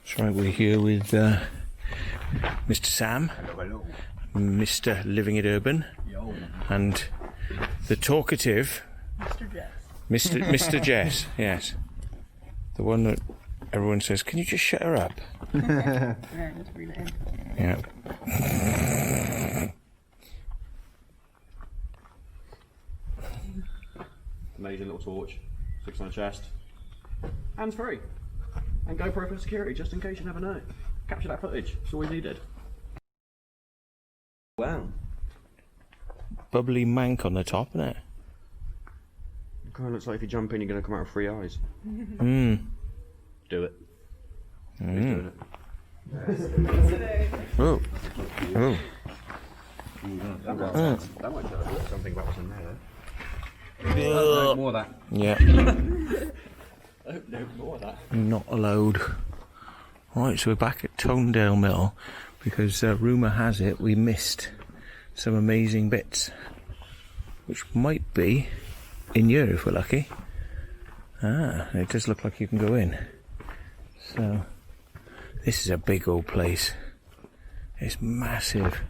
That's right, we're here with Mr. Sam, Hello. Mr. Living It Urban, and the talkative Mr. Jess. Mr. Jess, yes. The one that everyone says, can you just shut her up? Yeah, just read it in. Yeah. Amazing little torch, sticks on a chest. Hands free. And GoPro for security, just in case you never know. Capture that footage, it's all we needed. Wow. Bubbly mank on the top, isn't it? It kind of looks like if you jump in, you're going to come out with 3 eyes. Do it. Who's doing it? Oh. Oh. That might tell us something about what's in there, though. More of that. Yeah. No, more of that. Not allowed. Right, so we're back at Tonedale Mill because rumour has it we missed some amazing bits, which might be in here if we're lucky. Ah, it does look like you can go in. So, this is a big old place. It's massive.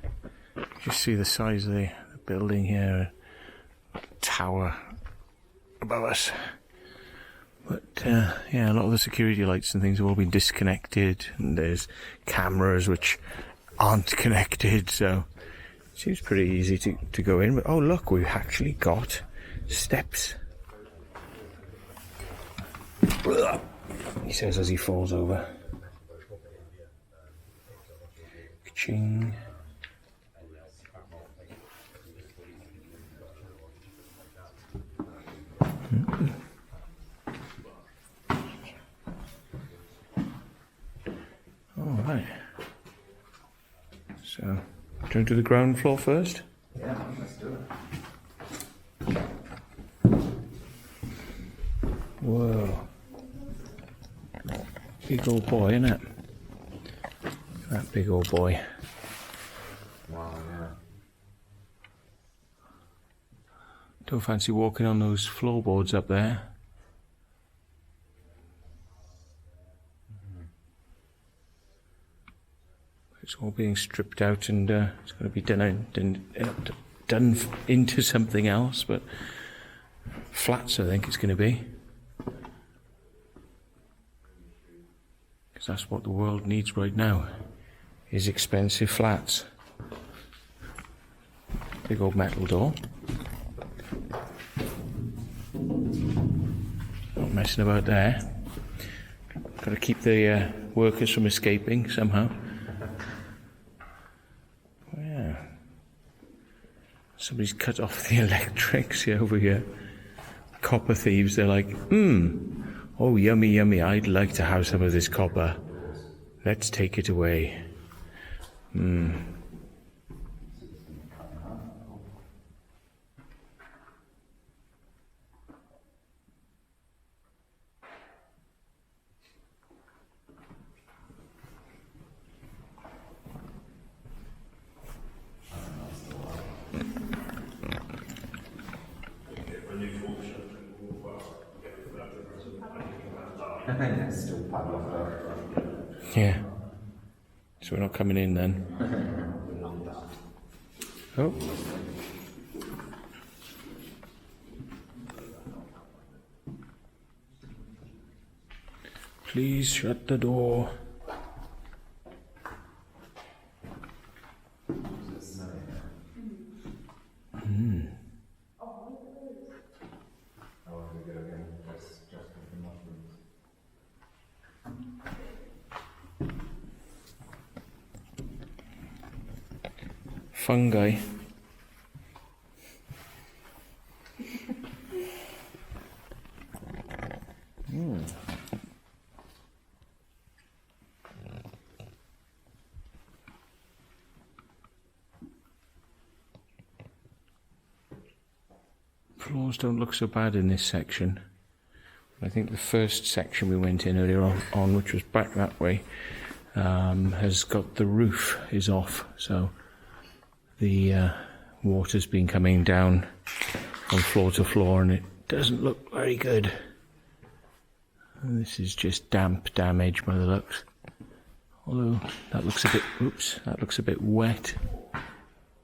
Just see the size of the building here. Tower above us. But yeah, a lot of the security lights and things have all been disconnected, and there's cameras which aren't connected, so it seems pretty easy to go in. But oh look, we've actually got steps. He says as he falls over. Ka-ching. Alright. So, do you want to do the ground floor first? Yeah, let's do it. Whoa. Big old boy, isn't it? That big old boy. Wow, yeah. Don't fancy walking on those floorboards up there. It's all being stripped out, and it's going to be done into something else, but flats I think it's going to be. Because that's what the world needs right now, is expensive flats. Big old metal door. Not messing about there. Got to keep the workers from escaping somehow. Yeah. Somebody's cut off the electrics over here. Copper thieves, they're like, oh yummy, yummy, I'd like to have some of this copper. Let's take it away. It's still padlocked up. Yeah. So we're not coming in then. Oh. Please shut the door. Fungi. Floors don't look so bad in this section. I think the first section we went in earlier on, which was back that way, has got the roof is off, so the water's been coming down from floor to floor, and it doesn't look very good. And this is just damp damage by the looks. Although that looks a bit, oops, that looks a bit wet.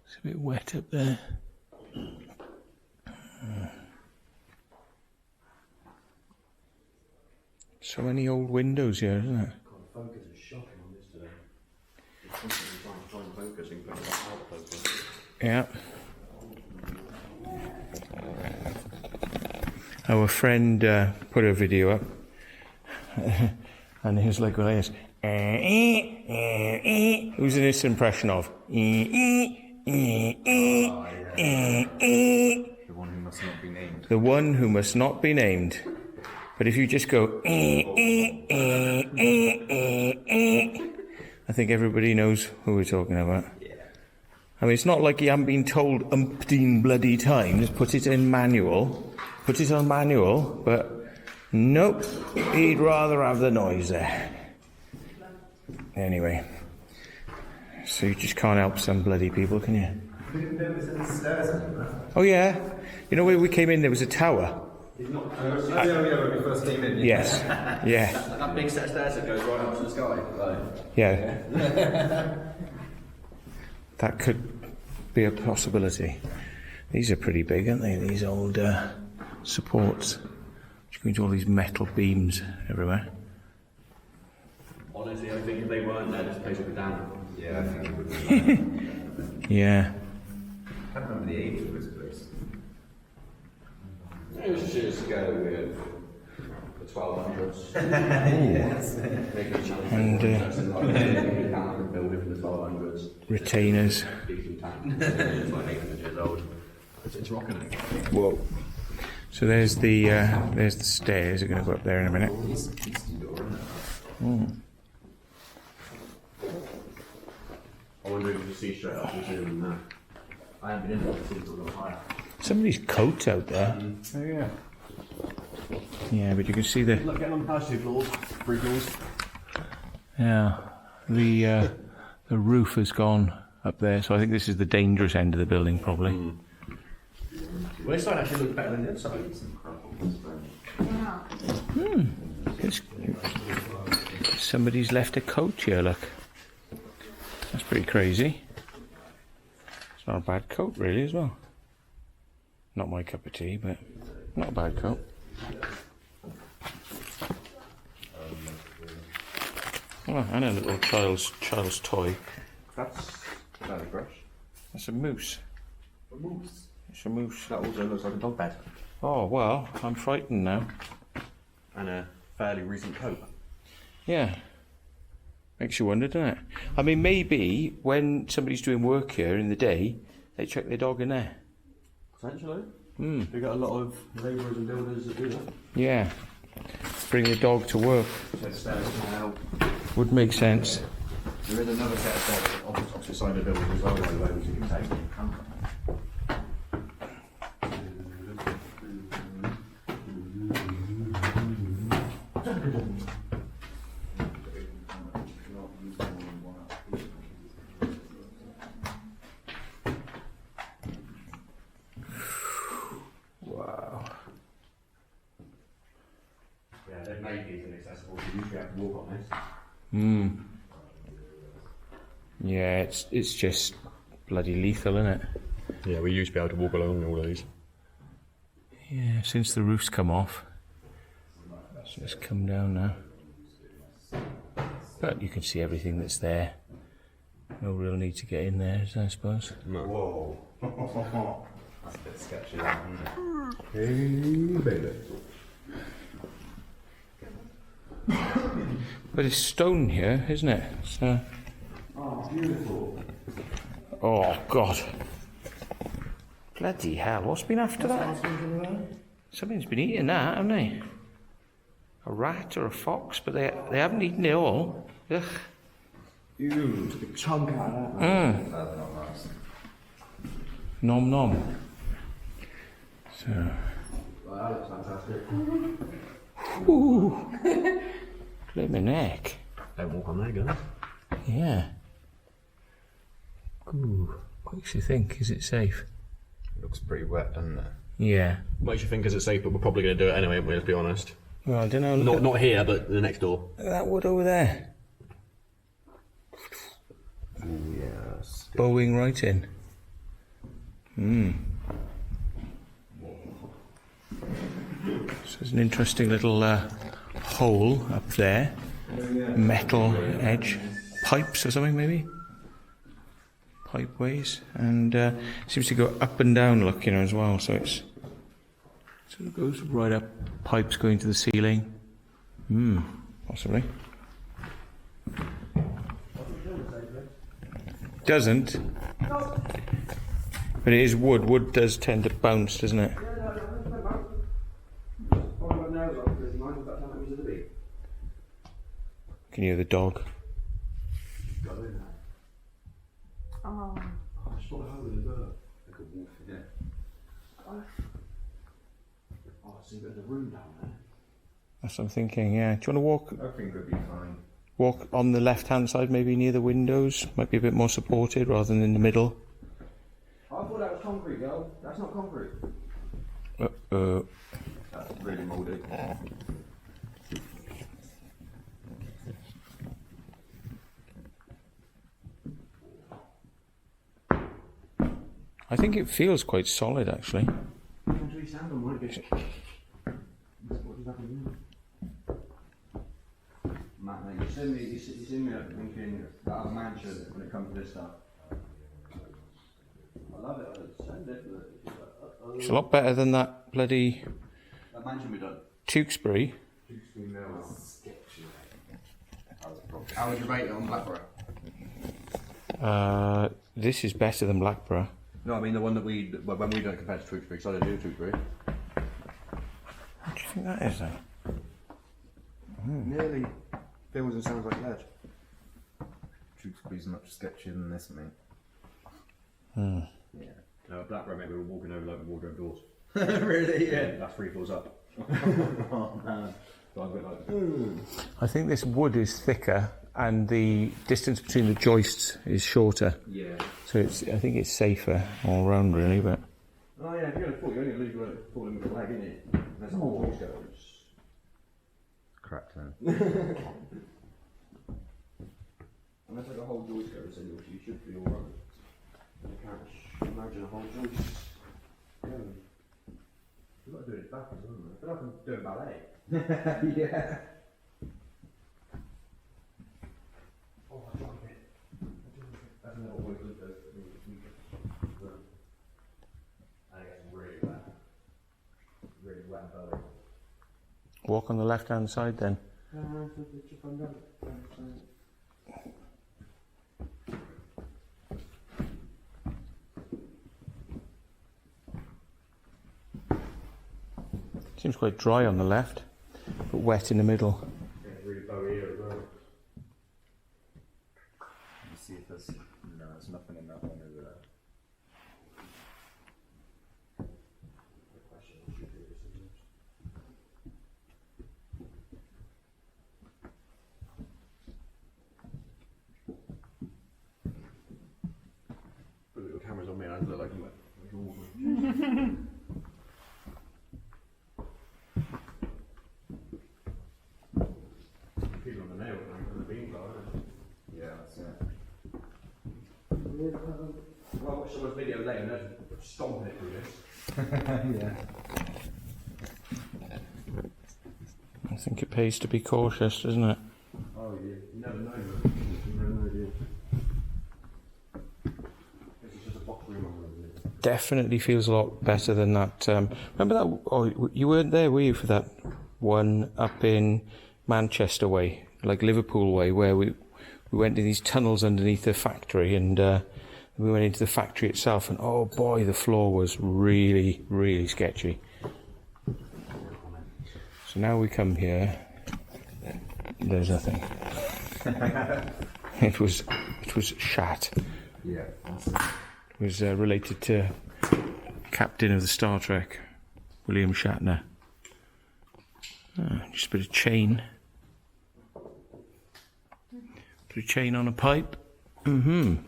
It's a bit wet up there. So many old windows here, isn't it? God, focus is shocking on this today. It's constantly trying to focus and put it out of focus. Yeah. Our friend put a video up, and he was like, well, this. Who's this impression of? The one who must not be named. The one who must not be named. But if you just go, I think everybody knows who we're talking about. I mean, it's not like you haven't been told umpteen bloody times, put it in manual, put it on manual, but nope, he'd rather have the noise there. Anyway, so you just can't help some bloody people, can you? You didn't know there was any stairs anywhere? Oh yeah, you know where we came in, there was a tower. When we first came in. Yes, yeah, That big set of stairs that goes right up to the sky. yeah. That could be a possibility. These are pretty big, aren't they? These old supports. Which go into all these metal beams everywhere. Honestly, I think if they weren't there, this place would be down. Yeah, I think it would be. Yeah. I can't remember the age of this place. It was just years ago with the 1200s. Yes. And down the building from the 1200s. retainers. Decent tank. It's like 800 years old. It's rocking it. Whoa. So there's the stairs. We're going to go up there in a minute. I wonder if you can see straight up the room now. I haven't been in there since it was higher. Somebody's coat out there. Oh yeah. Yeah, but you can see the Look, getting on past 2 floors, 3 floors. yeah the roof has gone up there. So I think this is the dangerous end of the building, probably. Well, this side actually looks better than the other side. Somebody's left a coat here. Look, that's pretty crazy. It's not a bad coat, really, as well. Not my cup of tea, but not a bad coat. Oh, and a little child's toy. That's very fresh. That's a moose. A moose. It's a moose. That also looks like a dog bed. Oh well, I'm frightened now. And a fairly recent coat. Yeah. Makes you wonder, doesn't it? I mean, maybe when somebody's doing work here in the day, they chuck their dog in there. Potentially. We got a lot of labourers and builders that do that. Yeah. Bring the dog to work. So the stairs can help. Would make sense. There is another set of stairs opposite side of the building as well, by the way, which you can take. Wow. Yeah, they've made these inaccessible, so you usually have to walk on this. Yeah, it's just bloody lethal, isn't it? Yeah, we used to be able to walk along all these. Yeah, since the roof's come off. So it's come down now. But you can see everything that's there. No real need to get in there, I suppose. Whoa. That's a bit sketchy, that, isn't it? Hey, baby. But it's stone here, isn't it? So. Oh, beautiful. Oh, God. Bloody hell, what's been after that? Something's been eating that, haven't they? A rat or a fox, but they haven't eaten it all. Ugh. Ew, took a chunk out of that. That's not nice. Nom nom. So. Well, that looks fantastic. Ooh. Blimey neck. Don't walk on there, guys. Yeah. Ooh. What makes you think? Is it safe? It looks pretty wet, doesn't it? Yeah. Makes you think is it safe, but we're probably going to do it anyway, let's be honest. Well, I don't know. Look Not here, but the next door. at that wood over there. Ooh, yes. Bowing right in. So there's an interesting little hole up there. Metal edge. Pipes or something, maybe? Pipeways. And seems to go up and down, look, you know, as well. So it's sort of goes right up. Pipes going to the ceiling. Possibly. Doesn't. But it is wood. Wood does tend to bounce, doesn't it? Can you hear the dog? Oh. See a bit of the room down there. That's what I'm thinking, yeah. Do you want to I think it'll be fine. walk on the left-hand side, maybe near the windows? Might be a bit more supported rather than in the middle. I thought that was concrete, girl. That's not concrete. That's really mouldy. I think it feels quite solid, actually. Actually, sound on might be. What does that mean? Matt, mate, you see me thinking that I'm a mansion when it comes to this stuff. I love it. It's so different. It's a lot better than that bloody That mansion we done. Tewkesbury. How would you rate it on Blackborough? This is better than Blackborough. No, I mean the one that when we done it compared to Tewkesbury, because I didn't do Tewkesbury. What do you think that is, then? Nearly feels and sounds like lead. Tewkesbury's much sketchier than this, mate. Yeah. No, Blackborough, mate, we were walking over like the wardrobe doors. Really? Yeah, that's 3 floors up. Oh, man. So I was a bit like, I think this wood is thicker and the distance between the joists is shorter. yeah. So I think it's safer all round, really, but... Oh yeah, if you're going to fall, you're only going to lose your falling with the leg, innit? There's a whole joist goes. Cracked then. Unless like a whole joist goes, then you should be alright. I can't imagine a whole joist going. You've got to do it back as well, man. I feel like I'm doing ballet. Yeah. Oh, I like it. That's not always good though. And it gets really wet. Really wet and belly. Walk on the left-hand side, then. Seems quite dry on the left, but wet in the middle. Yeah, really bowy here as well. You see if there's... No, there's nothing in that one over there. Put little cameras on me and I look like I'm like people on the nail and the beam bar. Yeah, that's it. Well, I watched someone's video later and they're stomping it through this. Yeah. I think it pays to be cautious, doesn't it? Oh yeah, you never know. You never know, do you? This is just a box room on it. Definitely feels a lot better than that. Remember that? Oh, you weren't there, were you, for that one up in Manchester way, like Liverpool way, where we went in these tunnels underneath the factory, and we went into the factory itself, and oh boy, the floor was really, really sketchy. So now we come here. There's nothing. It was shat. Yeah. It was related to captain of the Star Trek, William Shatner. Just a bit of chain. Bit of chain on a pipe. And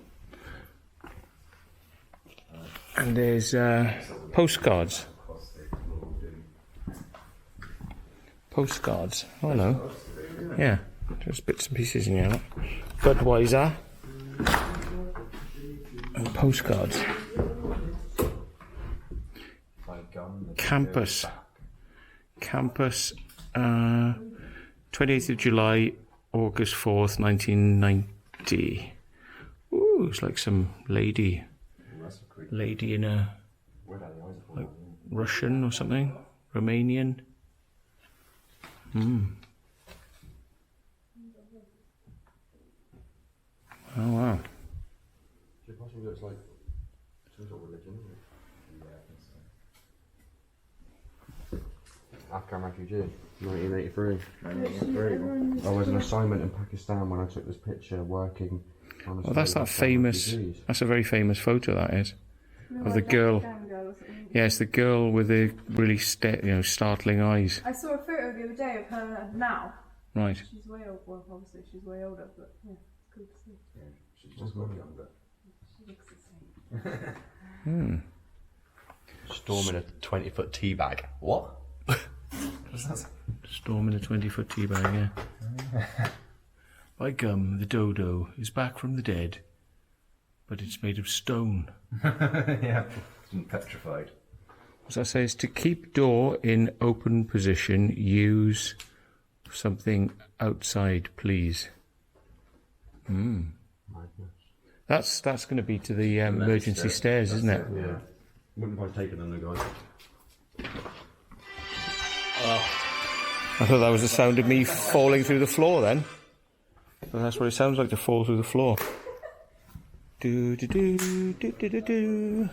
there's postcards. Postcards. Oh no. Yeah. There's bits and pieces in here. Look. Budweiser. And postcards. By gum, the Campus. back. Campus, 28th of July, August 4th, 1990. Ooh, it's like some lady That's a quick. in a Where are the eyes are like falling? Russian or something, Romanian. Oh wow. It possibly looks like some sort of religion, isn't it? Yeah, I think so. Afghan refugee, 1983. 1983. I was an assignment in Pakistan when I took this picture working on a Well, that's site that of Afghan famous. refugees. That's a very famous photo. That is. No, Of the like girl. Afghan girl or something. Yeah, it's the girl with the really startling eyes. I saw a photo the other day of her now. Right. She's way old. Well, obviously she's way older, but yeah, it's cool to see. Yeah, she's just got younger. She looks the same. Storming a 20-foot tea bag. What? What's that? Storm in a 20-foot tea bag. Yeah. By gum, the dodo is back from the dead, but it's made of stone. Yeah, it's petrified. As I say, is to keep door in open position, use something outside, please. Madness. That's going to be to the emergency stairs, isn't it? Yeah. Wouldn't have taken them, though, guys. I thought that was the sound of me falling through the floor then. Well, that's what it sounds like to fall through the floor. Do do do do do do do.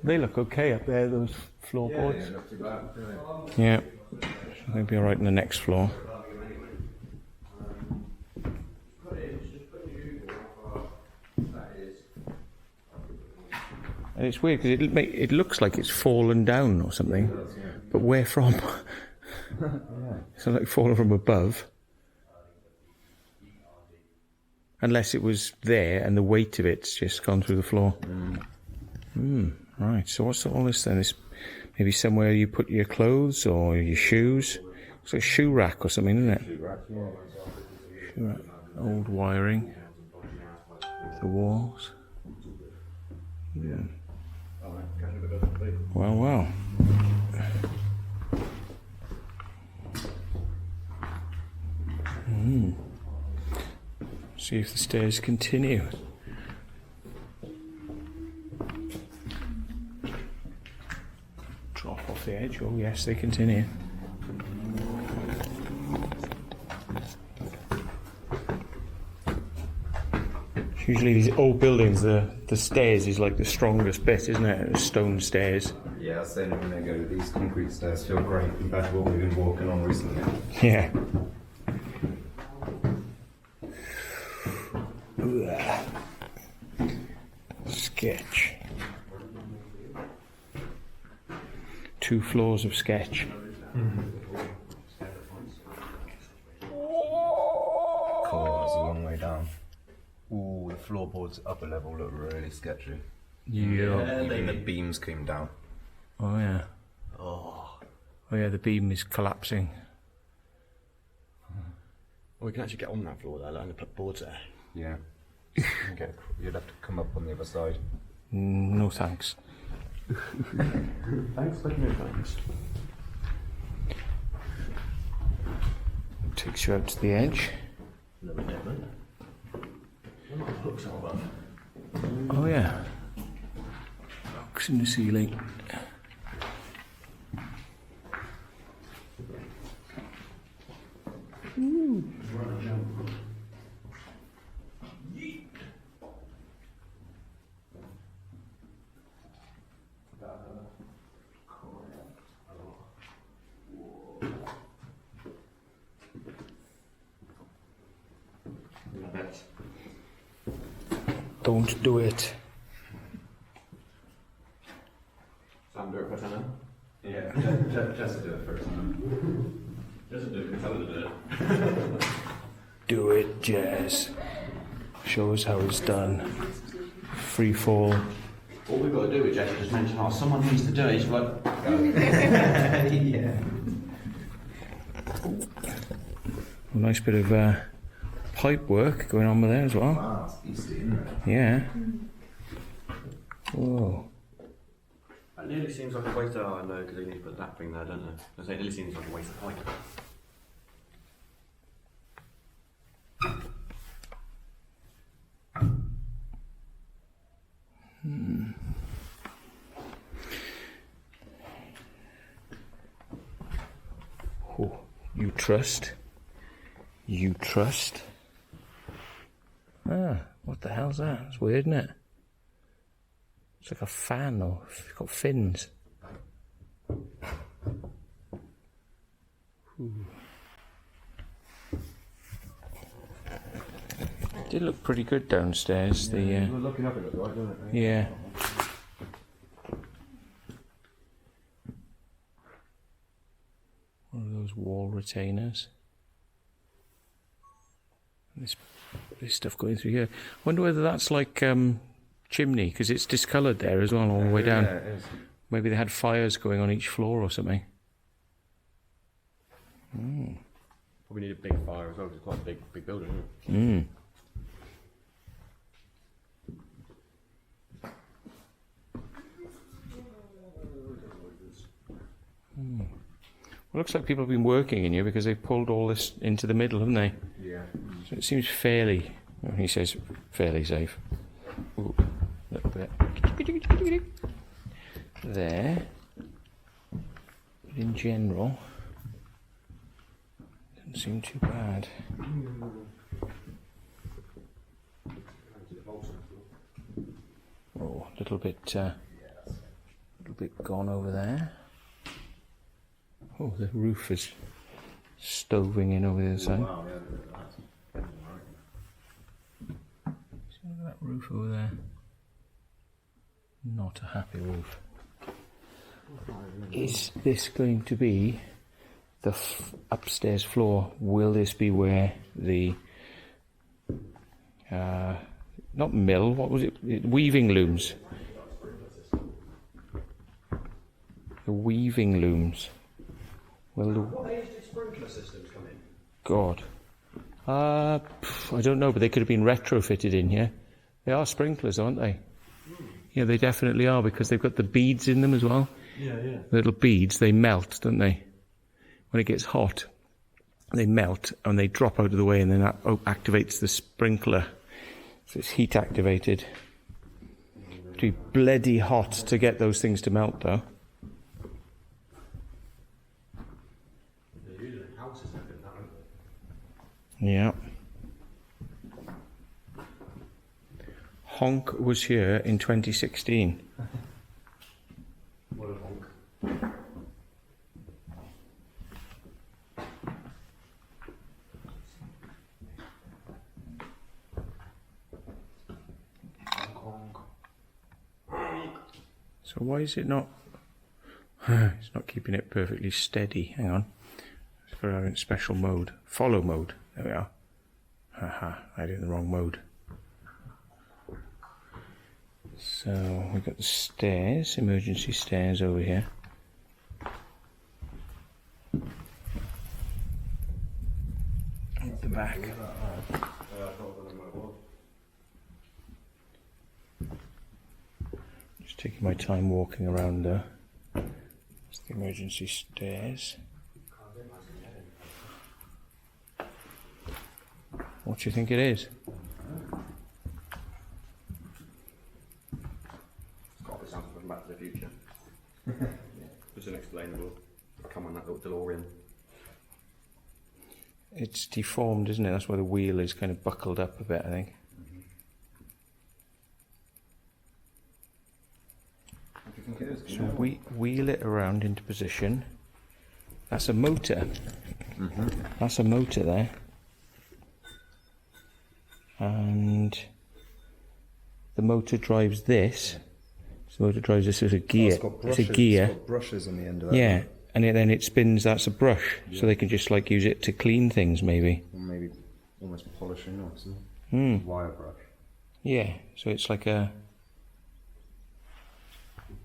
They look okay up there, those floorboards. Not too bad. Yeah. They'll be alright in the next floor. And it's weird because it looks like it's fallen down or something, but where from? It's not like fallen from above. Unless it was there and the weight of it's just gone through the floor. Right, so what's all this then? It's maybe somewhere you put your clothes or your shoes. It's like a shoe rack or something, isn't it? Shoe rack. Old wiring. The walls. Yeah. Well, well. See if the stairs continue. Drop off the edge. Oh yes, they continue. Usually these old buildings, the stairs is like the strongest bit, isn't it? The stone stairs. Yeah, I was saying a minute ago, these concrete stairs feel great compared to what we've been walking on recently. Yeah. Sketch. 2 floors of sketch. Cool, that's a long way down. Ooh, the floorboards upper level look really sketchy. Yeah. Even the beams came down. Oh yeah. Oh. Oh yeah, the beam is collapsing. Well, we can actually get on that floor there, and put boards there. Yeah. You'd have to come up on the other side. No thanks. Thanks, but no thanks. Takes you out to the edge. Little bit, man. Hooks all above. Oh yeah. Hooks in the ceiling. Don't do it. Sam, do it first, Anna. Yeah, just do it first. Just do it, tell her to do it. Do it, Jazz. Show us how it's done. Free fall. All we've got to do is just mention, oh, someone needs to do it. She's like, Yeah. A nice bit of pipe work going on with there as well. Wow, it's easy, isn't it? Yeah. Whoa. that nearly seems like a waste of, I know, because they need to put that thing there, don't they? I say it nearly seems like a waste of pipe. Oh, you trust? You trust? Ah, what the hell's that? It's weird, isn't it? It's like a fan, though. It's got fins. Ooh. Did look pretty good downstairs. We're looking up at it, right, doesn't it? Yeah. One of those wall retainers. This stuff going through here. Wonder whether that's like chimney, because it's discoloured there as well all the way down. Yeah, it is. Maybe they had fires going on each floor or something. Probably need a big fire as well, because it's quite a big building, isn't it? Mm. Well, looks like people have been working in here because they've pulled all this into the middle, haven't they? Yeah. So it seems fairly, well, he says, fairly safe. Ooh, a little bit. There. But in general, doesn't seem too bad. Oh, a little bit gone over there. Oh, the roof is stoving in over the other side. Wow, yeah, that's See, look at that roof over there. Not a happy roof. Is this going to be the upstairs floor? Will this be where the not mill, what was it? Weaving looms. The weaving looms. Well, What age did sprinkler systems come in? God. I don't know, but they could have been retrofitted in here. They are sprinklers, aren't they? Yeah, they definitely are, because they've got the beads in them as well. Yeah, yeah. The little beads, they melt, don't they? When it gets hot, they melt and they drop out of the way, and then that activates the sprinkler. So it's heat activated. It'd be bloody hot to get those things to melt, though. They're using houses and everything, aren't Yeah. Honk was here in 2016. they? What a honk. So why is it not... it's not keeping it perfectly steady. Hang on. Let's put it in special mode. Follow mode. There we are. Haha, I did it in the wrong mode. So we've got the stairs, emergency stairs over here. At the back. Just taking my time walking around there. It's the emergency stairs. What do you think it is? It's got to be something from Back to the Future. It's unexplainable. Come on, that little DeLorean. It's deformed, isn't it? That's why the wheel is kind of buckled up a bit, I think. What do you think it is? So we wheel it around into position. That's a motor. That's a motor there. And the motor drives this. So the motor drives this as a gear. It's got brushes, it's a gear. It's got brushes on the end of that. Yeah, and then it spins. That's a brush, so they can just like use it to clean things, maybe. Or maybe almost polishing off some wire brush. Yeah, so it's like a.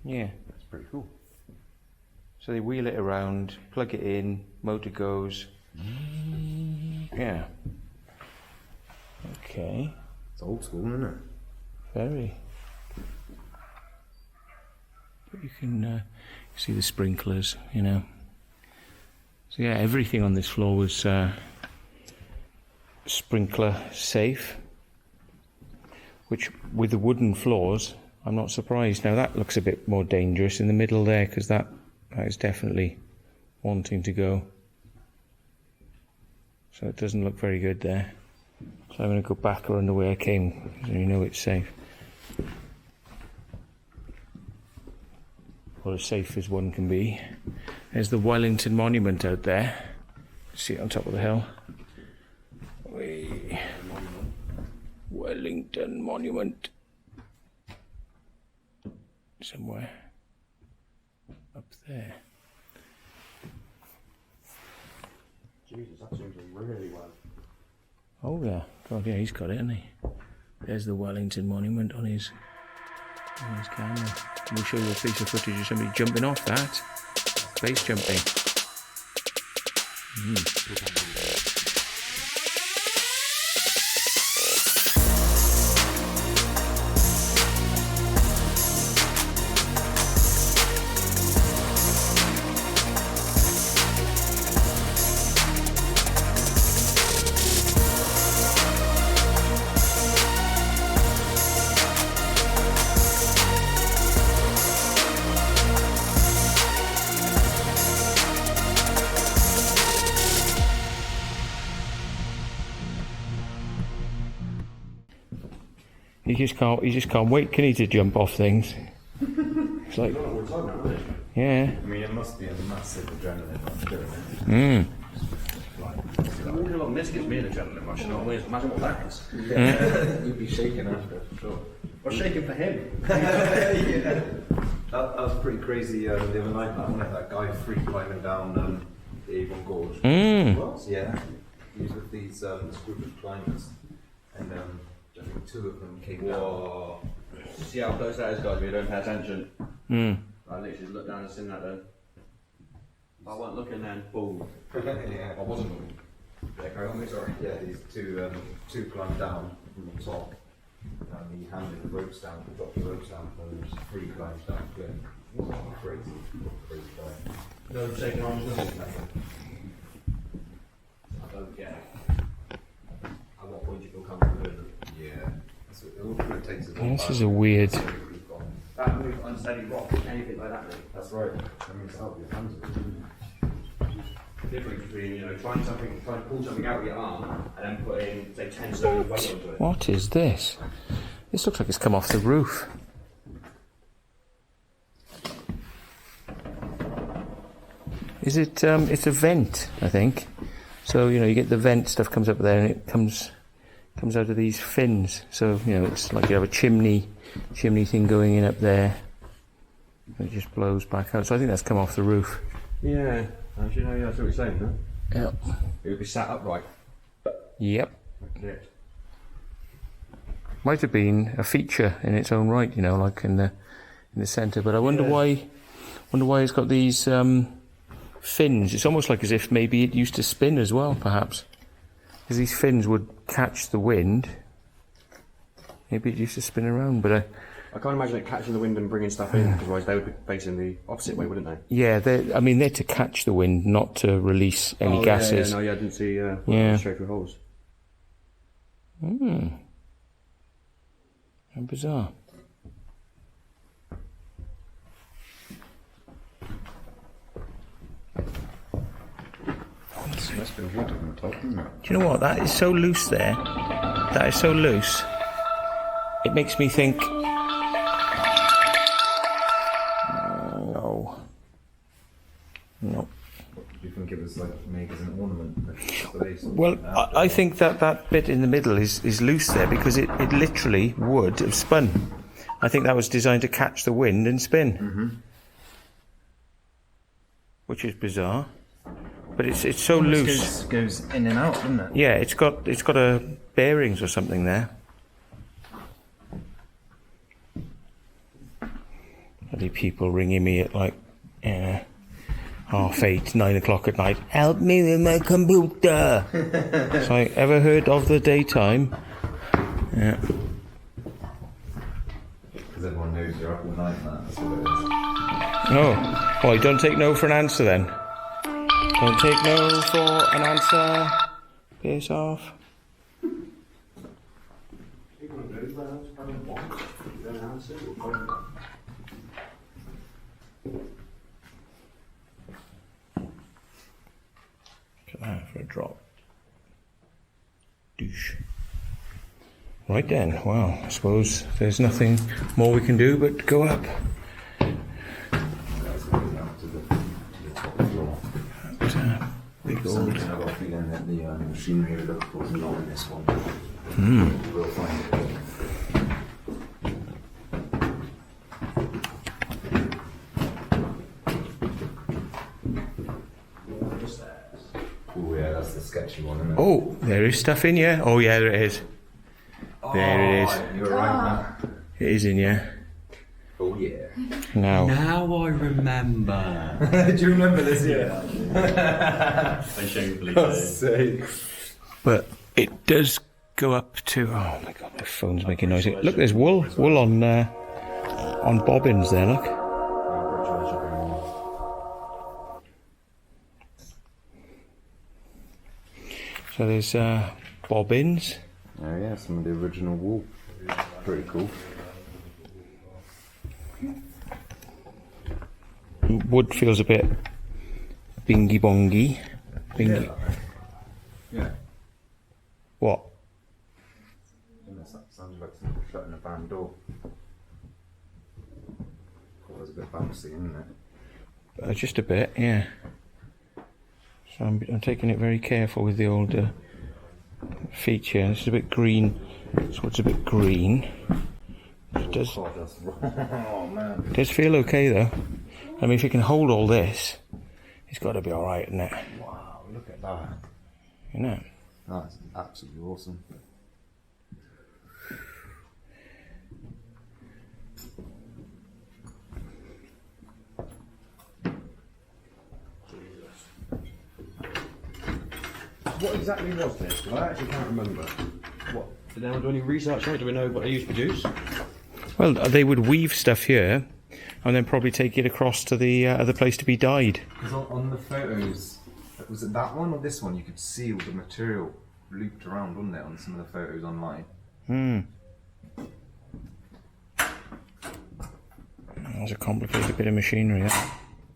Yeah. That's pretty cool. So they wheel it around, plug it in, motor goes. Yeah. Okay. It's old school, isn't it? Very. But you can see the sprinklers, you know. So yeah, everything on this floor was sprinkler safe. Which, with the wooden floors, I'm not surprised. Now that looks a bit more dangerous in the middle there, because that is definitely wanting to go. So it doesn't look very good there. So I'm going to go back around the way I came, so you know it's safe. Or as safe as one can be. There's the Wellington monument out there. See it on top of the hill. Whee. Wellington monument. Somewhere up there. Jesus, that seems really well. Oh yeah, God yeah, he's got it, hasn't he? There's the Wellington monument on his camera. Can we show you a piece of footage of somebody jumping off that? Base jumping. He just can't wait, can he, to jump off things? It's like, yeah. I mean, it must be a massive adrenaline rush doing it. Walking along this gives me an adrenaline rush, and I always imagine what that is. You'd be shaking after, for sure. I was shaking for him. Yeah. That was pretty crazy the other night. That guy free climbing down the Avon Gorge. Was? Yeah. He was with these this group of climbers, and I think two of them came down. Whoa. See how close that is, guys, we don't pay attention. I literally just looked down and seen that then. I wasn't looking then, boom. Yeah. I wasn't looking. Yeah, carry on, mate, sorry. Yeah, these two climbed down from the top, and he handed the ropes down, dropped the ropes down, and there was three climbs down cliff. It was crazy guy. No shaking arms, nothing. I don't get it. At what point do you feel comfortable doing it? Yeah. So all it takes is Yeah, this is a weird. That move, unsteady rock, anything like that, mate. That's right. I mean, it's help your hands. The difference between, trying to pull something out with your arm and then putting, say, 10 stone of weight onto it. What is this? This looks like it's come off the roof. Is it? It's a vent, I think. So you get the vent stuff comes up there, and it comes out of these fins. So it's like you have a chimney thing going in up there. It just blows back out. So I think that's come off the roof. Yeah, actually, no, that's what you're saying, huh? Yep. It would be sat upright. Yep. That's it. Might have been a feature in its own right, like in the centre. But I wonder why it's got these fins. It's almost like as if maybe it used to spin as well, perhaps. Because these fins would catch the wind. Maybe it used to spin around, but I can't imagine it catching the wind and bringing stuff in, otherwise they would be facing the opposite way, wouldn't they? yeah, they're to catch the wind, not to release any gases. I didn't see straight through holes. How bizarre. That's been good on the top, isn't it? Do you know what? That is so loose there. That is so loose. It makes me think. No. Do you think it was like made as an ornament? space. Well, I think that bit in the middle is loose there because it literally would have spun. I think that was designed to catch the wind and spin. Which is bizarre. But it's so loose. Goes in and out, doesn't it? Yeah, it's got a bearings or something there. Bloody people ringing me at like 8:30, 9 o'clock at night. Help me with my computer. It's like, ever heard of the daytime? Yeah. Because everyone knows you're up all night, man. That's what it is. Oh, well, you don't take no for an answer then. Don't take no for an answer. Piss off. Look at that for a drop. Douche. Right then, well, I suppose there's nothing more we can do but go up. Big old. I've got a feeling that the machinery was not in this one. We'll find it. Oh yeah, that's the sketchy one, isn't it? Oh, there is stuff in here. Oh yeah, there it is. There it is. You're right, Matt. It is in here. Oh yeah. Now. Now I remember. Do you remember this? Yeah. I shamefully God's do. sake. But it does go up to. Oh my god, my phone's making noise. Look, there's wool on bobbins there. Look. So there's bobbins. Oh yeah, some of the original wool. Pretty cool. Wood feels a bit bingy bongy. Bingy. Yeah. What? Sounds like someone shutting a van door. It was a bit bouncy, isn't it? Just a bit, yeah. So I'm taking it very careful with the old feature. This is a bit green. So it's a bit green. It does. Oh, that's oh man. It does feel okay though. I mean, if it can hold all this, it's got to be all right, isn't it? Wow, look at that. You know. That's absolutely awesome. What exactly was this? 'Cause I actually can't remember. What? Did anyone do any research on it? Do we know what they used to produce? Well, they would weave stuff here, and then probably take it across to the other place to be dyed. Because on the photos, was it that one or this one? You could see all the material looped around, wasn't it, on some of the photos online? That's a complicated bit of machinery. That.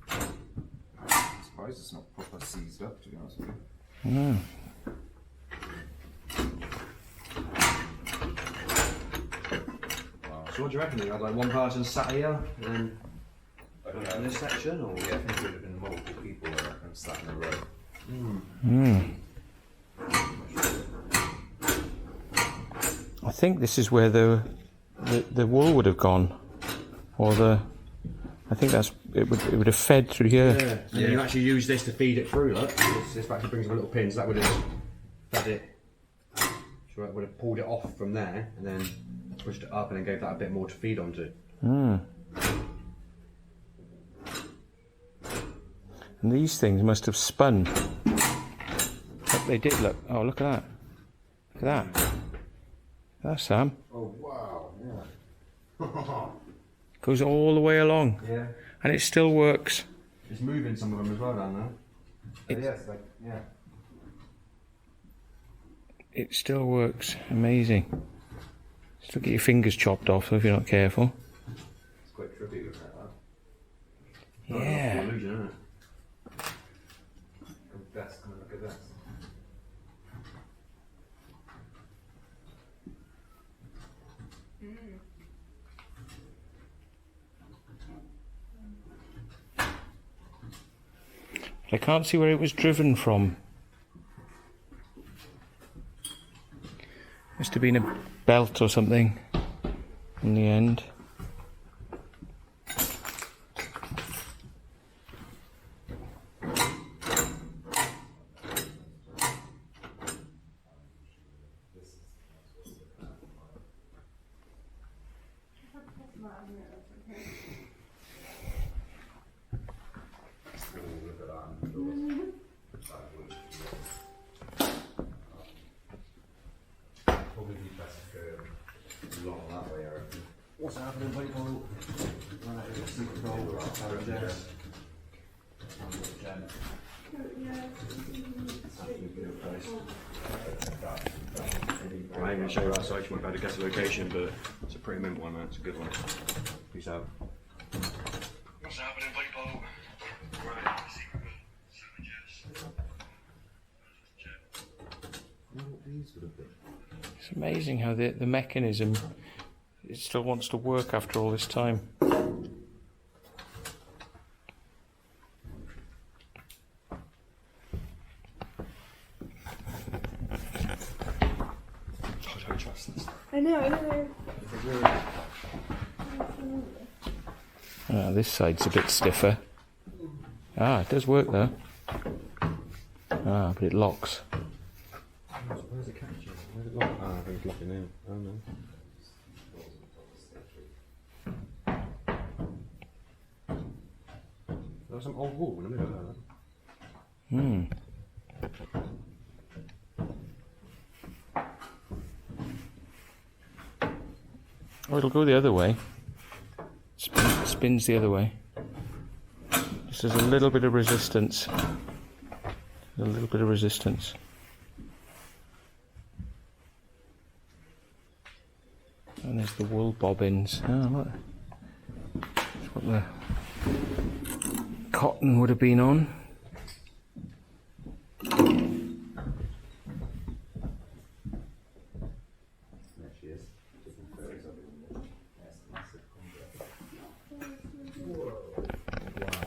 I'm surprised it's not proper seized up, to be honest with you. Mm. So what do you reckon? You had like one person sat here and then I don't know. in this section, or? Yeah, I think it would have been multiple people and sat in a row. I think this is where the wool would have gone, or I think that's it would have fed through here. Yeah. And then you actually use this to feed it through. Look, this actually brings up a little pin, so that would have fed it. So it would have pulled it off from there and then pushed it up and then gave that a bit more to feed onto. And these things must have spun. Look, they did. Look. Oh, look at that. Look at that. That's Sam. Oh, wow, yeah. Goes all the way along. Yeah. And it still works. It's moving some of them as well down there. Yes, like, yeah. It still works. Amazing. Still get your fingers chopped off though, if you're not careful. It's quite trippy looking at that. Yeah. Illusion, isn't it? Come and look at this. I can't see where it was driven from. to have been a belt or something in the end. Probably be best to go along that way, I reckon. What's happening, people? Right, it's a secret goal. Serge. I'm going to show you outside. You might be able to guess the location, but it's a pretty mint one, man. It's a good one. Peace out. What's happening, people? Right, secret goal. It's amazing how the mechanism, it still wants to work after all this time. I don't trust this. I know. This side's a bit stiffer. It does work though. But it locks. Where's the catch? Where's it locked? I think it's locking now. Oh no. There's some old wall in the middle of that. Oh, it'll go the other way. Spins the other way. Just there's a little bit of resistance. A little bit of resistance. And there's the wool bobbins. Oh, look. That's what the cotton would have been on. There she is. Just in photos of it. That's a massive contract. Whoa. Wow.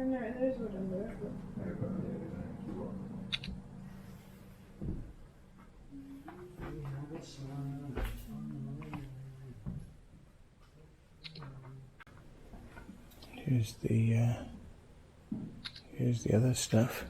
No, there's wood under it. Here's the other stuff.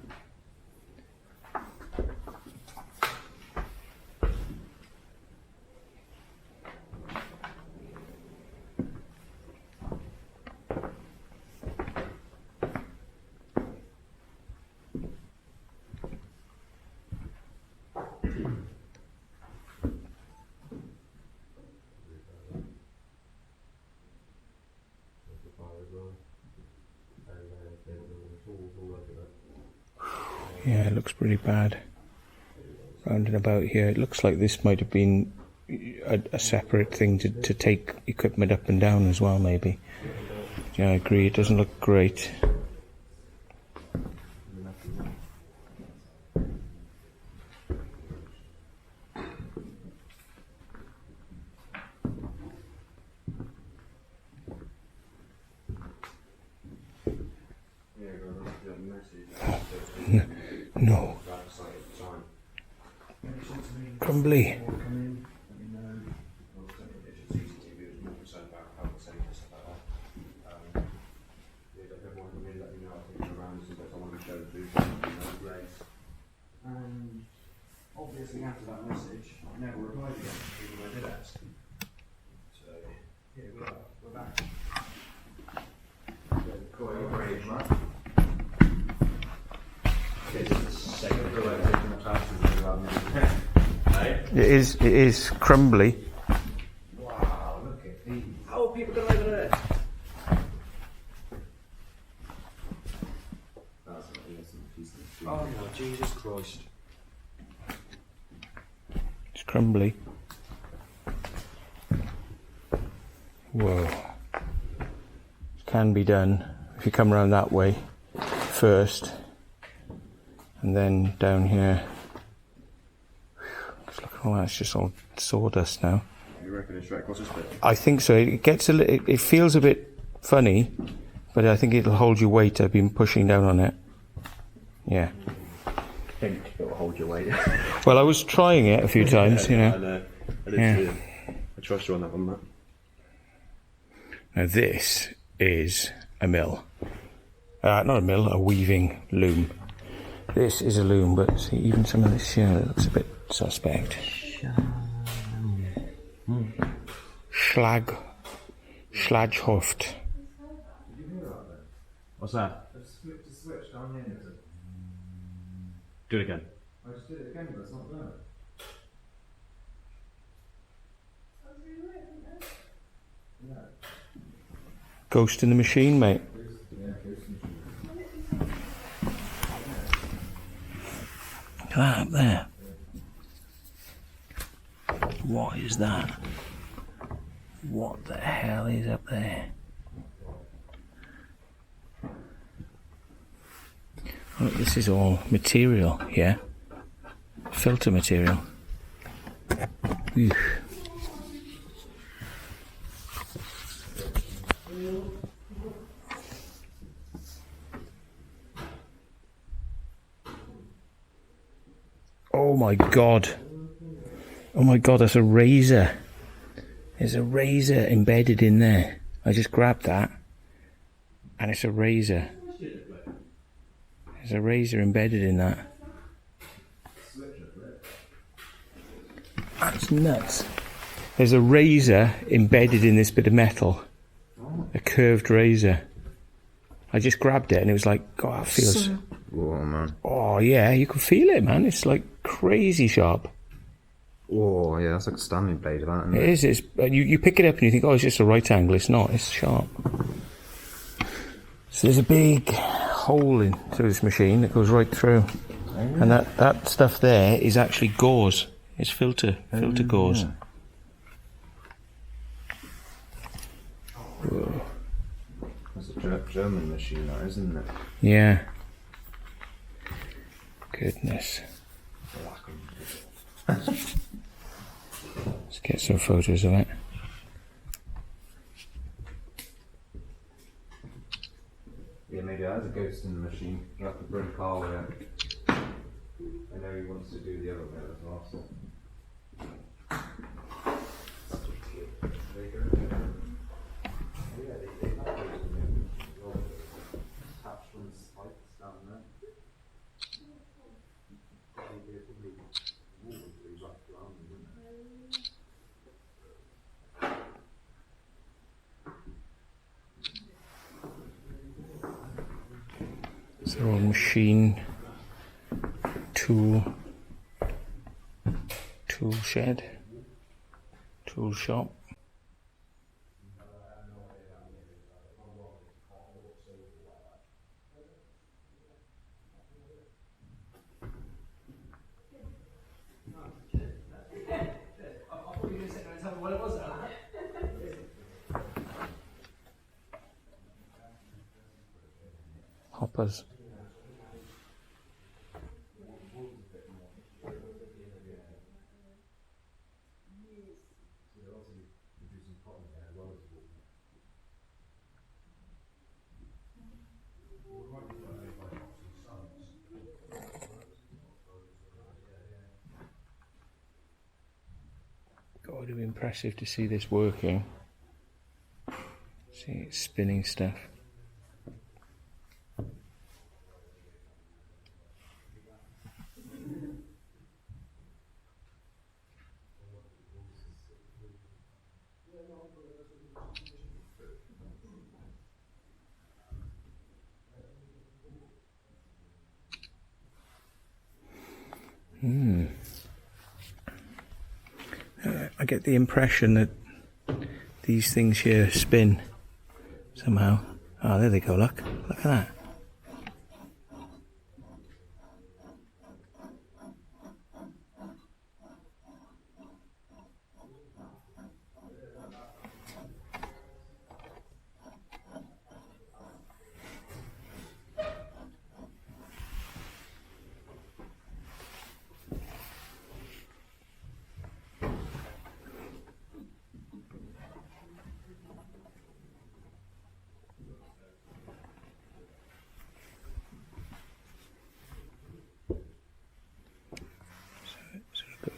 Yeah, it looks pretty bad. Round and about here, it looks like this might have been a separate thing to take equipment up and down as well, maybe. Yeah, I agree, it doesn't look great. No. Crumbly. And obviously after that message, I never replied again, even though I did ask. So here we are, we're back. It is crumbly. Wow, look at these. How are people going over there? Oh no, Jesus Christ. It's crumbly. Whoa. can be done if you come around that way first, and then down here. Look at all that, it's just all sawdust now. You reckon it's right across this bit? I think so. It gets it feels a bit funny, but I think it'll hold your weight. I've been pushing down on it. Yeah. I think it'll hold your weight. Well, I was trying it a few times, you know. I know. I did Yeah. too. I trust you on that one, Matt. Now this is a mill. Not a mill, a weaving loom. This is a loom, but see, even some of this here looks a bit suspect. Schlaghoft. What's that? Flip the switch down here. Do it again. I just did it again, but it's not there. Ghost in the machine, mate. Look at that up there. What is that? What the hell is up there? Oh, this is all material, yeah? Filter material. Eesh. Oh my god. Oh my god, that's a razor. There's a razor embedded in there. I just grabbed that. And it's a razor. There's a razor embedded in that. That's nuts. There's a razor embedded in this bit of metal. A curved razor. I just grabbed it and it was like, God, it feels... Oh, man. Oh yeah, you can feel it, man. It's like crazy sharp. Oh, yeah, that's like a Stanley blade, that, isn't It is. It's, you pick it up and you think, oh, it's just a right angle. It's not. It's sharp. So there's a big hole into this machine that goes right through. And that stuff there is actually gauze. It's filter gauze. Yeah. Whoa. That's a German machine, that, isn't it? Yeah. Goodness. Let's get some photos of it. Yeah, maybe that is a ghost in the machine. You have to bring Carl with it. I know he wants to do the other bit as well, so. It's their own machine, tool shed, tool shop. Hoppers. God, it'd be impressive to see this working. See it spinning stuff. I get the impression that these things here spin somehow. Oh, there they go, look. Look at that.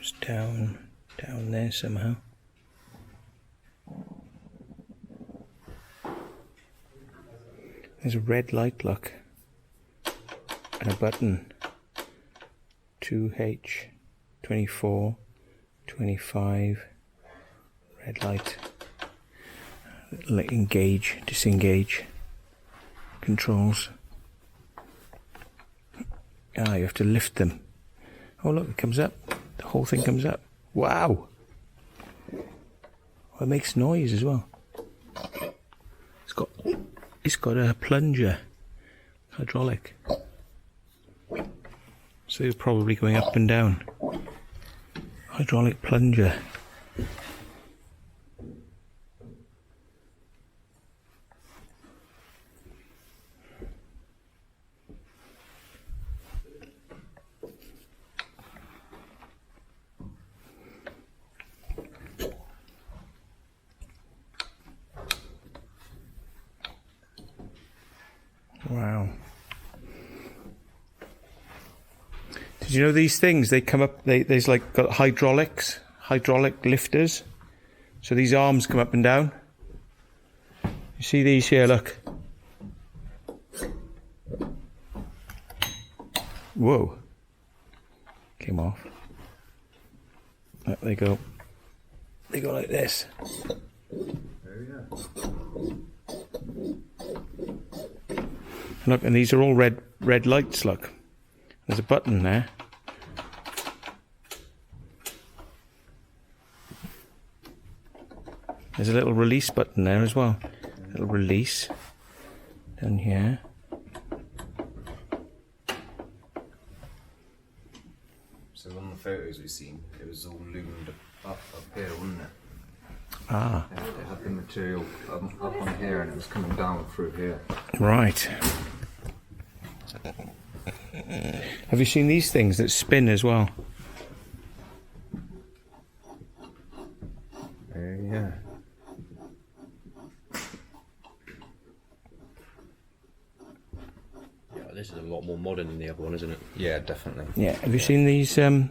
It's down there somehow. There's a red light, look, and a button. 2H, 24, 25, red light. Like engage, disengage controls. Ah, you have to lift them. Oh look, it comes up. The whole thing comes up. Wow! Oh, it makes noise as well. It's got a plunger, hydraulic. So it's probably going up and down. Hydraulic plunger. Wow. Did you know these things, they come up, there's like got hydraulic lifters. So these arms come up and down. You see these here, look. Whoa. Came off. There they go. They go like this. There we go. Look, and these are all red lights, look. There's a button there. There's a little release button there as well. Little release down here. So on the photos we've seen, it was all loomed up here, wasn't it? Ah, It had the material up on here and it was coming down through here. right. Have you seen these things that spin as well? Yeah. Yeah, this is a lot more modern than the other one, isn't it? Yeah, definitely. Yeah. Have you seen these? Oh,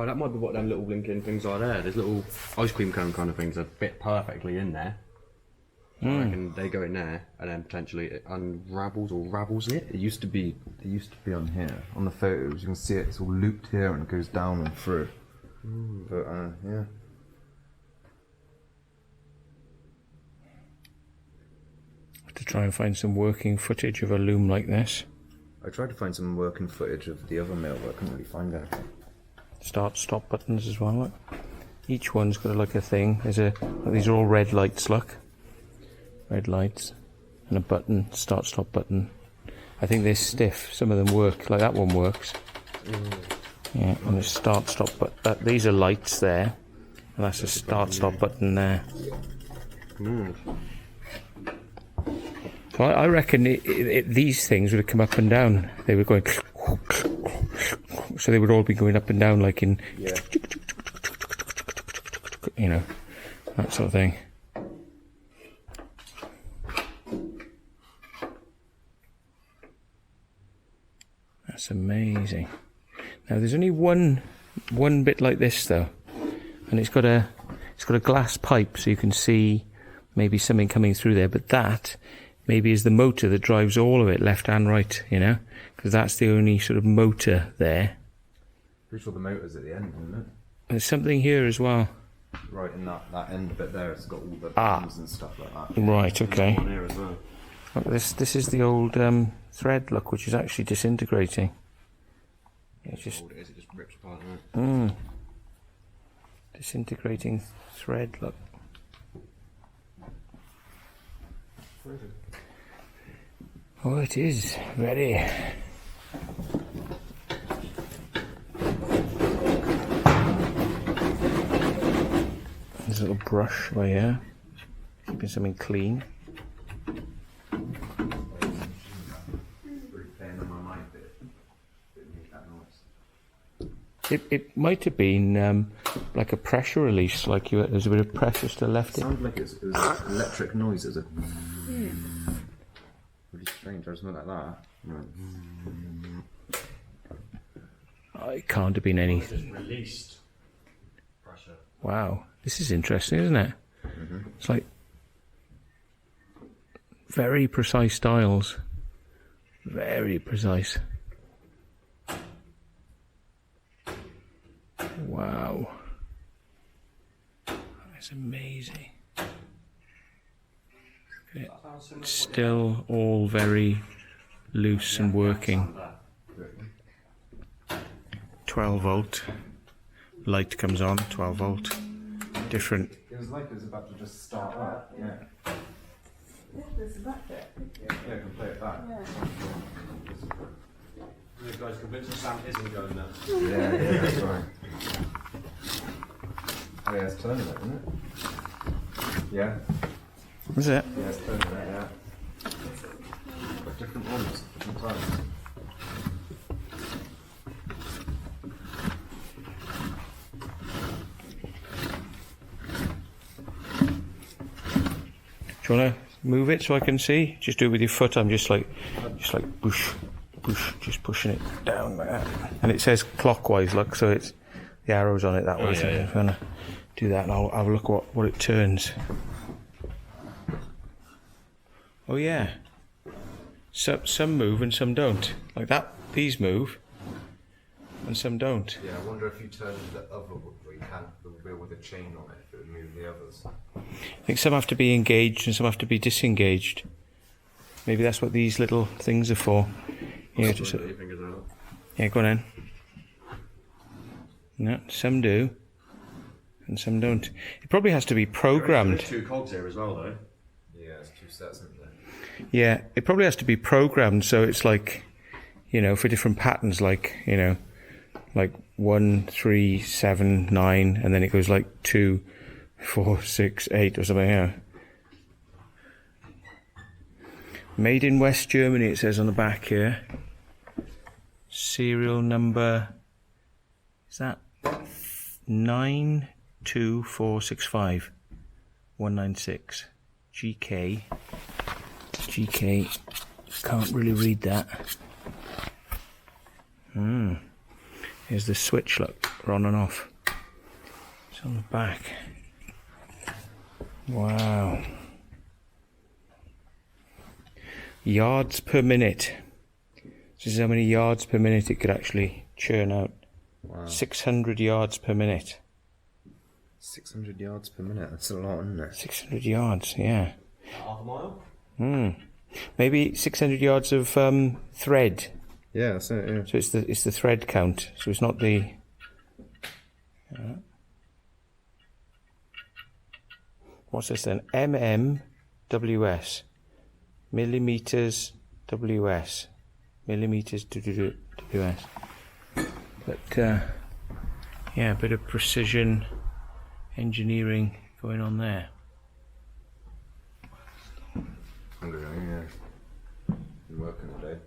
that might be what them little blinking things are there. There's little ice cream cone kind of things that fit perfectly in there. I reckon they go in there and then potentially it unravels or ravels it. It used to be on here. On the photos you can see it's all looped here and goes down and through. But yeah. To try and find some working footage of a loom like this. I tried to find some working footage of the other mill but I couldn't really find anything. Start, stop buttons as well, look. Each one's got like a thing. These are all red lights, look. Red lights. And a button, start, stop button. I think they're stiff. Some of them work, like that one works. Yeah, and the start, stop button. These are lights there. And that's a start, stop button there. So I reckon these things would have come up and down. They were going... So they would all be going up and down like in... You know, that sort of thing. That's amazing. Now there's only one bit like this though, and it's got a glass pipe so you can see maybe something coming through there. But that maybe is the motor that drives all of it, left and right. You know, because that's the only sort of motor there. Pretty sure the motor's at the end, isn't it? There's something here as well. Right in that end bit there, it's got all the pins and stuff like that. Right. Okay. On here as well. Look, this is the old thread, look, which is actually disintegrating. It's just It just rips apart, right? disintegrating thread, look. Oh, it is ready. There's a little brush right here, keeping something clean. It might have been like a pressure release, like there's a bit of pressure still left It in. sounded like it was electric noise. It was really strange. I just went like that. Oh, it can't have been any. Just released pressure. Wow, this is interesting, isn't it? It's like very precise dials. Very precise. Wow. That's amazing. It's still all very loose and working. 12 volt. Light comes on, 12 volt. Different. It was like it was about to just start up. Yeah. Yeah, there's a back there. Yeah, I can play it back. Yeah. You guys convinced Sam isn't going there. Yeah, that's right. Oh yeah, it's turning it, isn't it? Yeah. Is it? Yeah, it's turning it, yeah. But different ones, different times. Do you want to move it so I can see? Just do it with your foot. I'm just like push, just pushing it down like that. And it says clockwise, look, so it's the arrows on it that way. Oh, so yeah, yeah. I'm gonna do that, and I'll have a look what it turns. Oh yeah. So some move and some don't. Like that, these move, and some don't. Yeah, I wonder if you turn the other where you can, the wheel with a chain on it, if it would move the others. I think some have to be engaged and some have to be disengaged. Maybe that's what these little things are for. Yeah, just, Put your fingers out. yeah, go on in. No, some do, and some don't. It probably has to be programmed. There's 2 cogs here as well, though. Yeah, it's 2 sets, isn't there? Yeah, it probably has to be programmed so it's like, you know, for different patterns, like, you know, like 1, 3, 7, 9, and then it goes like 2, 4, 6, 8 or something. Yeah. Made in West Germany, it says on the back here. Serial number, is that 92465 196 GK. Can't really read that. Here's the switch, look, on and off. It's on the back. Wow. Yards per minute. This is how many yards per minute it could actually churn out. Wow. 600 yards per minute. 600 yards per minute, that's a lot, isn't it? 600 yards, yeah. Half a mile? Maybe 600 yards of thread. Yeah, that's it, yeah. So it's the thread count. So it's not the. What's this then? mmWS, millimeters WS, millimeters WS. But yeah, a bit of precision engineering going on there. Yeah. Been working all day.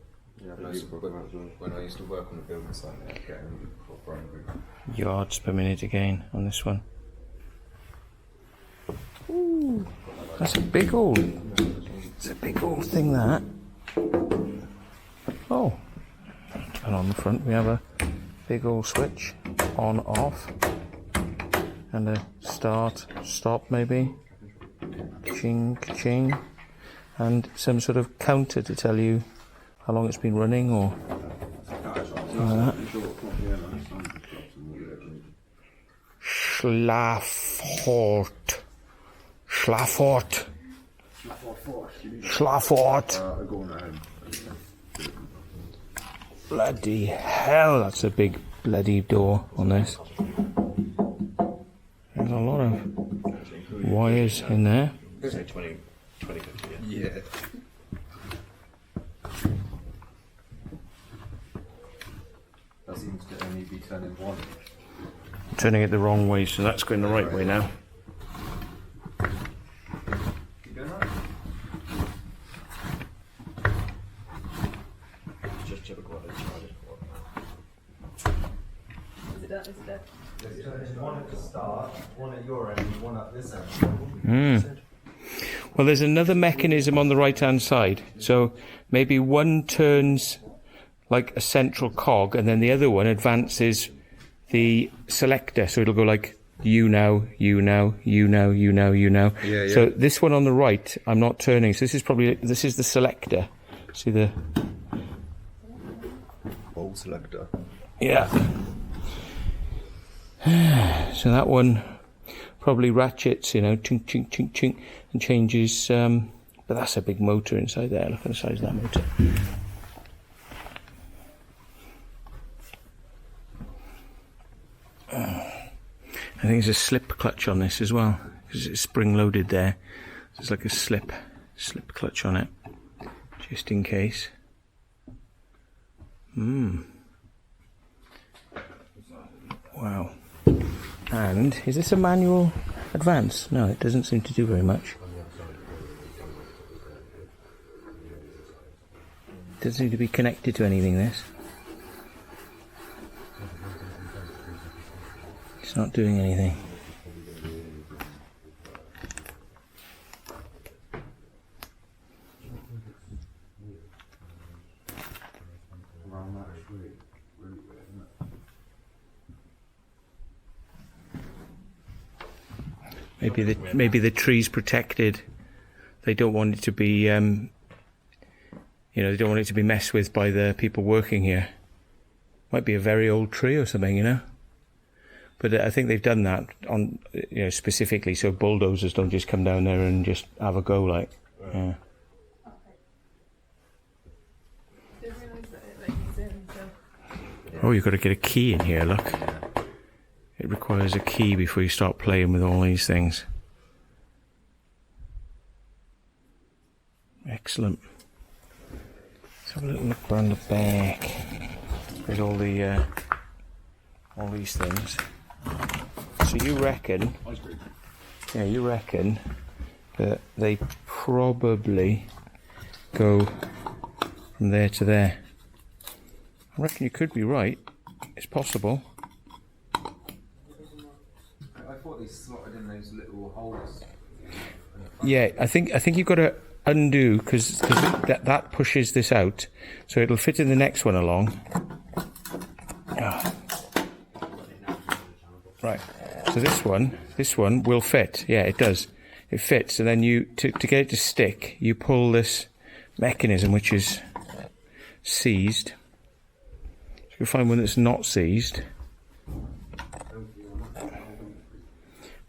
Yeah, when I used to work on the building site, I get in for primary group. Yards per minute again on this one. Ooh, that's a big old. It's a big old thing, that. Oh, and on the front we have a big old switch, on, off, and a start, stop maybe. Ching, ching, and some sort of counter to tell you how long it's been running or something like that. Schlafort. Bloody hell, that's a big bloody door on this. There's a lot of wires in there. Say 20, 50, yeah. Yeah. That seems to only be turning one. I'm turning it the wrong way, so that's going the right way now. You going right? Just typical of Is it that? Is it that? There's one at the start, one at your end, and one at this end. Well, there's another mechanism on the right hand side, so maybe one turns like a central cog, and then the other one advances the selector, so it'll go like you now, you now, you now, you now, you now. Yeah, yeah. So this one on the right, I'm not turning. So this is the selector. See the Bowl selector. yeah. So that one probably ratchets, chink, chink, chink, chink, and changes. But that's a big motor inside there. Look at the size of that motor. I think there's a slip clutch on this as well, because it's spring loaded there. There's like a slip clutch on it, just in case. Wow. And is this a manual advance? No, it doesn't seem to do very much. Doesn't seem to be connected to anything, this. It's not doing anything. Maybe the tree's protected. They don't want it to be, they don't want it to be messed with by the people working here. Might be a very old tree or something, But I think they've done that on, specifically so bulldozers don't just come down there and just have a go, like. Yeah. Didn't realise that it let you in, so. Oh, you've got to get a key in here, look. It requires a key before you start playing with all these things. Excellent. Let's have a little look around the back. There's all the all these things. So you reckon? Yeah, you reckon that they probably go from there to there. I reckon you could be right. It's possible. I thought they slotted in those little holes. Yeah, I think you've got to undo because that pushes this out, so it'll fit in the next one along. Right. So this one will fit. Yeah, it does. It fits, and then to get it to stick, you pull this mechanism which is seized. So you find one that's not seized.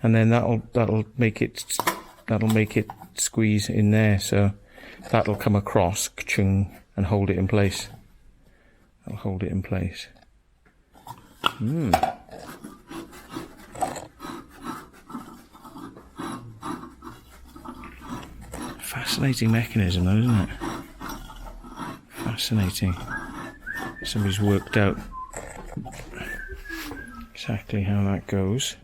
And then that'll make it squeeze in there, so that'll come across ka-chung, and hold it in place. That'll hold it in place. Fascinating mechanism though, isn't it? Fascinating. Somebody's worked out exactly how that goes.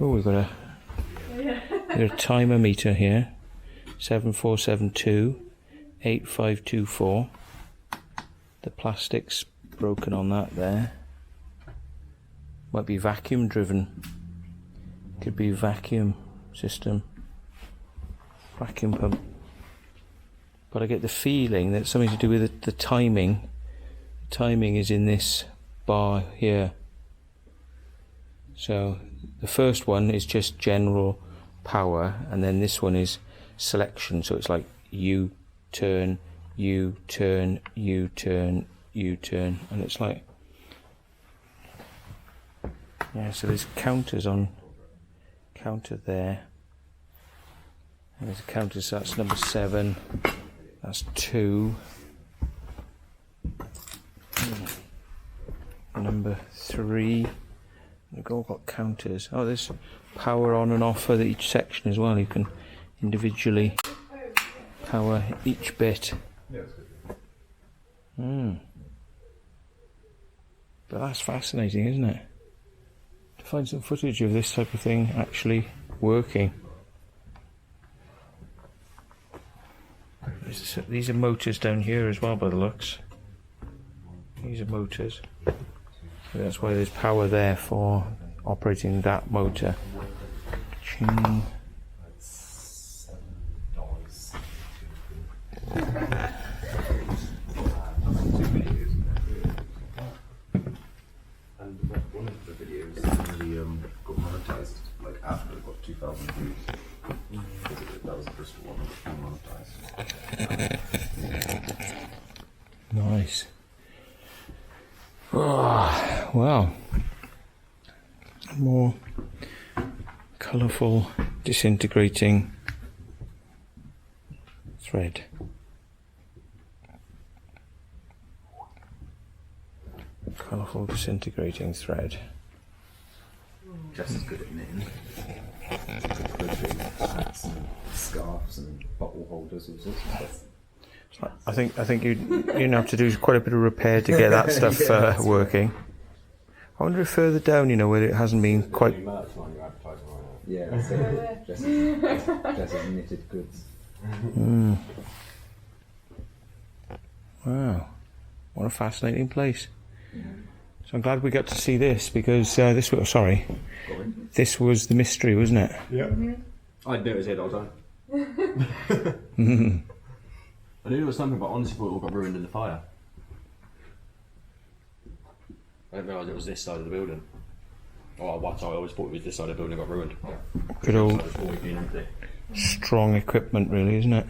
Oh, we've got a timer meter here. 7472 8524. The plastic's broken on that there. Might be vacuum driven. Could be vacuum system. Vacuum pump. But I get the feeling that it's something to do with the timing. The timing is in this bar here. So the first one is just general power, and then this one is selection. So it's like you turn, you turn, you turn, you turn, and it's like, yeah. So there's counters on counter there. And there's a counter. So that's number 7. That's 2. Number 3. They've all got counters. Oh, there's power on and off for each section as well. You can individually power each bit. But that's fascinating, isn't it? To find some footage of this type of thing actually working. These are motors down here as well, by the looks. These are motors. So that's why there's power there for operating that motor. Ching. Nice. Oh, well, more colourful, disintegrating thread. Colourful, disintegrating thread. Just as good at knitting. Hats and scarves and bottle holders, all sorts of stuff. I think you'd have to do quite a bit of repair to get that stuff working. I wonder if further down, where it hasn't been quite. Yeah, that's it. Just as knitted goods. Wow, what a fascinating place. So I'm glad we got to see this because this was this was the mystery, wasn't it? Yeah. I knew it was here the whole time. I knew it was something, but honestly thought it all got ruined in the fire. I didn't realise it was this side of the building. Oh, what I always thought it was this side of the building got ruined. Good old It's always been empty. strong equipment, really, isn't it?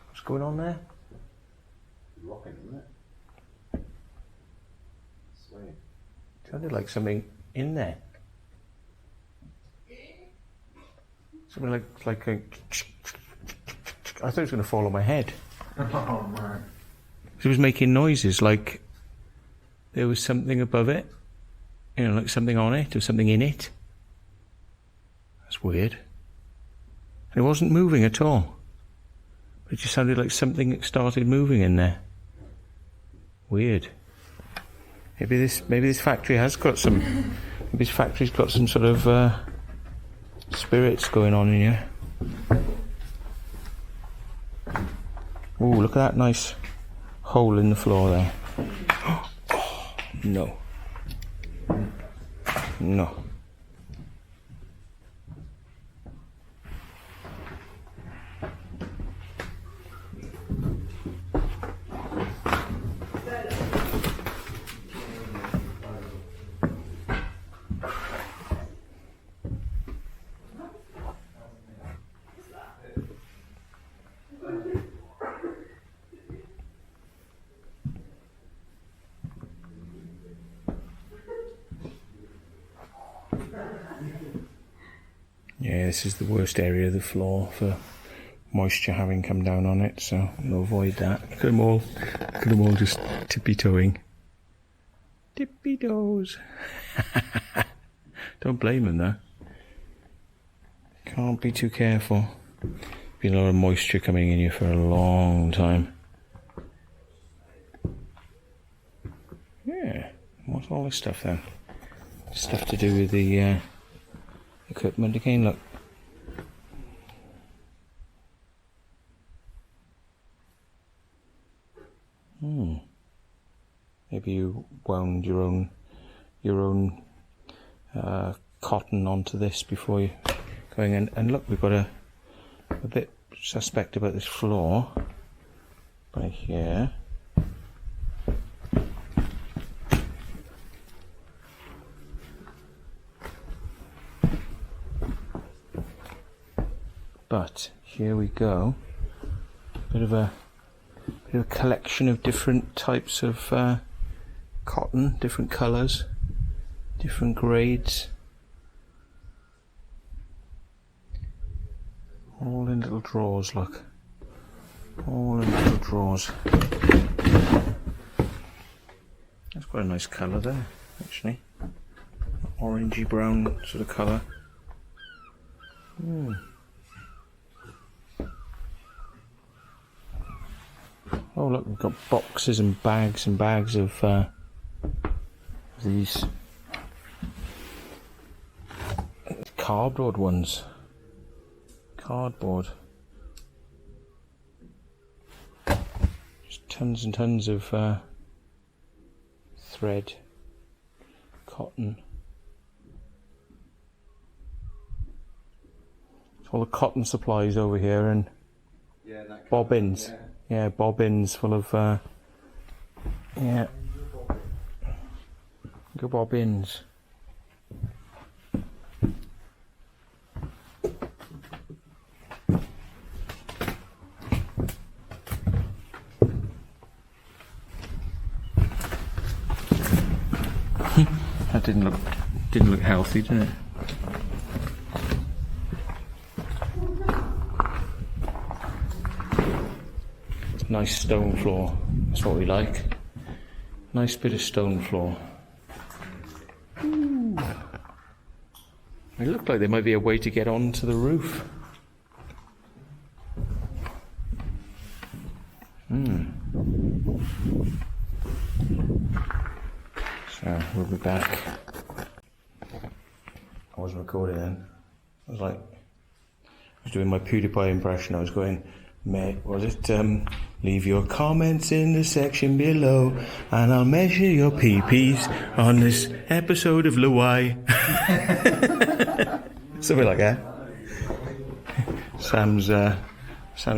What's going on there? Rocking, isn't it? Swaying. Sounded like something in there. Something like a. I thought it was going to fall on my head. Oh man. It was making noises like there was something above it, like something on it or something in it. That's weird. And it wasn't moving at all. It just sounded like something started moving in there. Weird. Maybe this factory has got some. Maybe this factory's got some sort of spirits going on in here. Oh, look at that nice hole in the floor there. Oh, no. No. Yeah, this is the worst area of the floor for moisture having come down on it, so we'll avoid that. Look at them all just tippy-toeing. Tippy-toes. Don't blame them though. Can't be too careful. Been a lot of moisture coming in here for a long time. Yeah, what's all this stuff then? Stuff to do with the equipment again, look. Maybe you wound your own cotton onto this before you going in. And look, we've got a bit suspect about this floor by here. But here we go. Bit of a collection of different types of cotton, different colours, different grades. All in little drawers, look. All in little drawers. That's quite a nice colour there, actually. Orangey brown sort of colour. Oh look, we've got boxes and bags of these cardboard ones. Cardboard. Just tons and tons of thread, cotton. all the cotton supplies over here and Yeah, that bobbins. Yeah, bobbins full of, yeah. Good bobbins. That didn't look healthy, did it? Nice stone floor. That's what we like. Nice bit of stone floor. Ooh. It looked like there might be a way to get onto the roof. So we'll be back. I wasn't recording then. I was doing my PewDiePie impression. I was going, mate, was it, leave your comments in the section below and I'll measure your PPs on this episode of Luai. Something like that. Sam's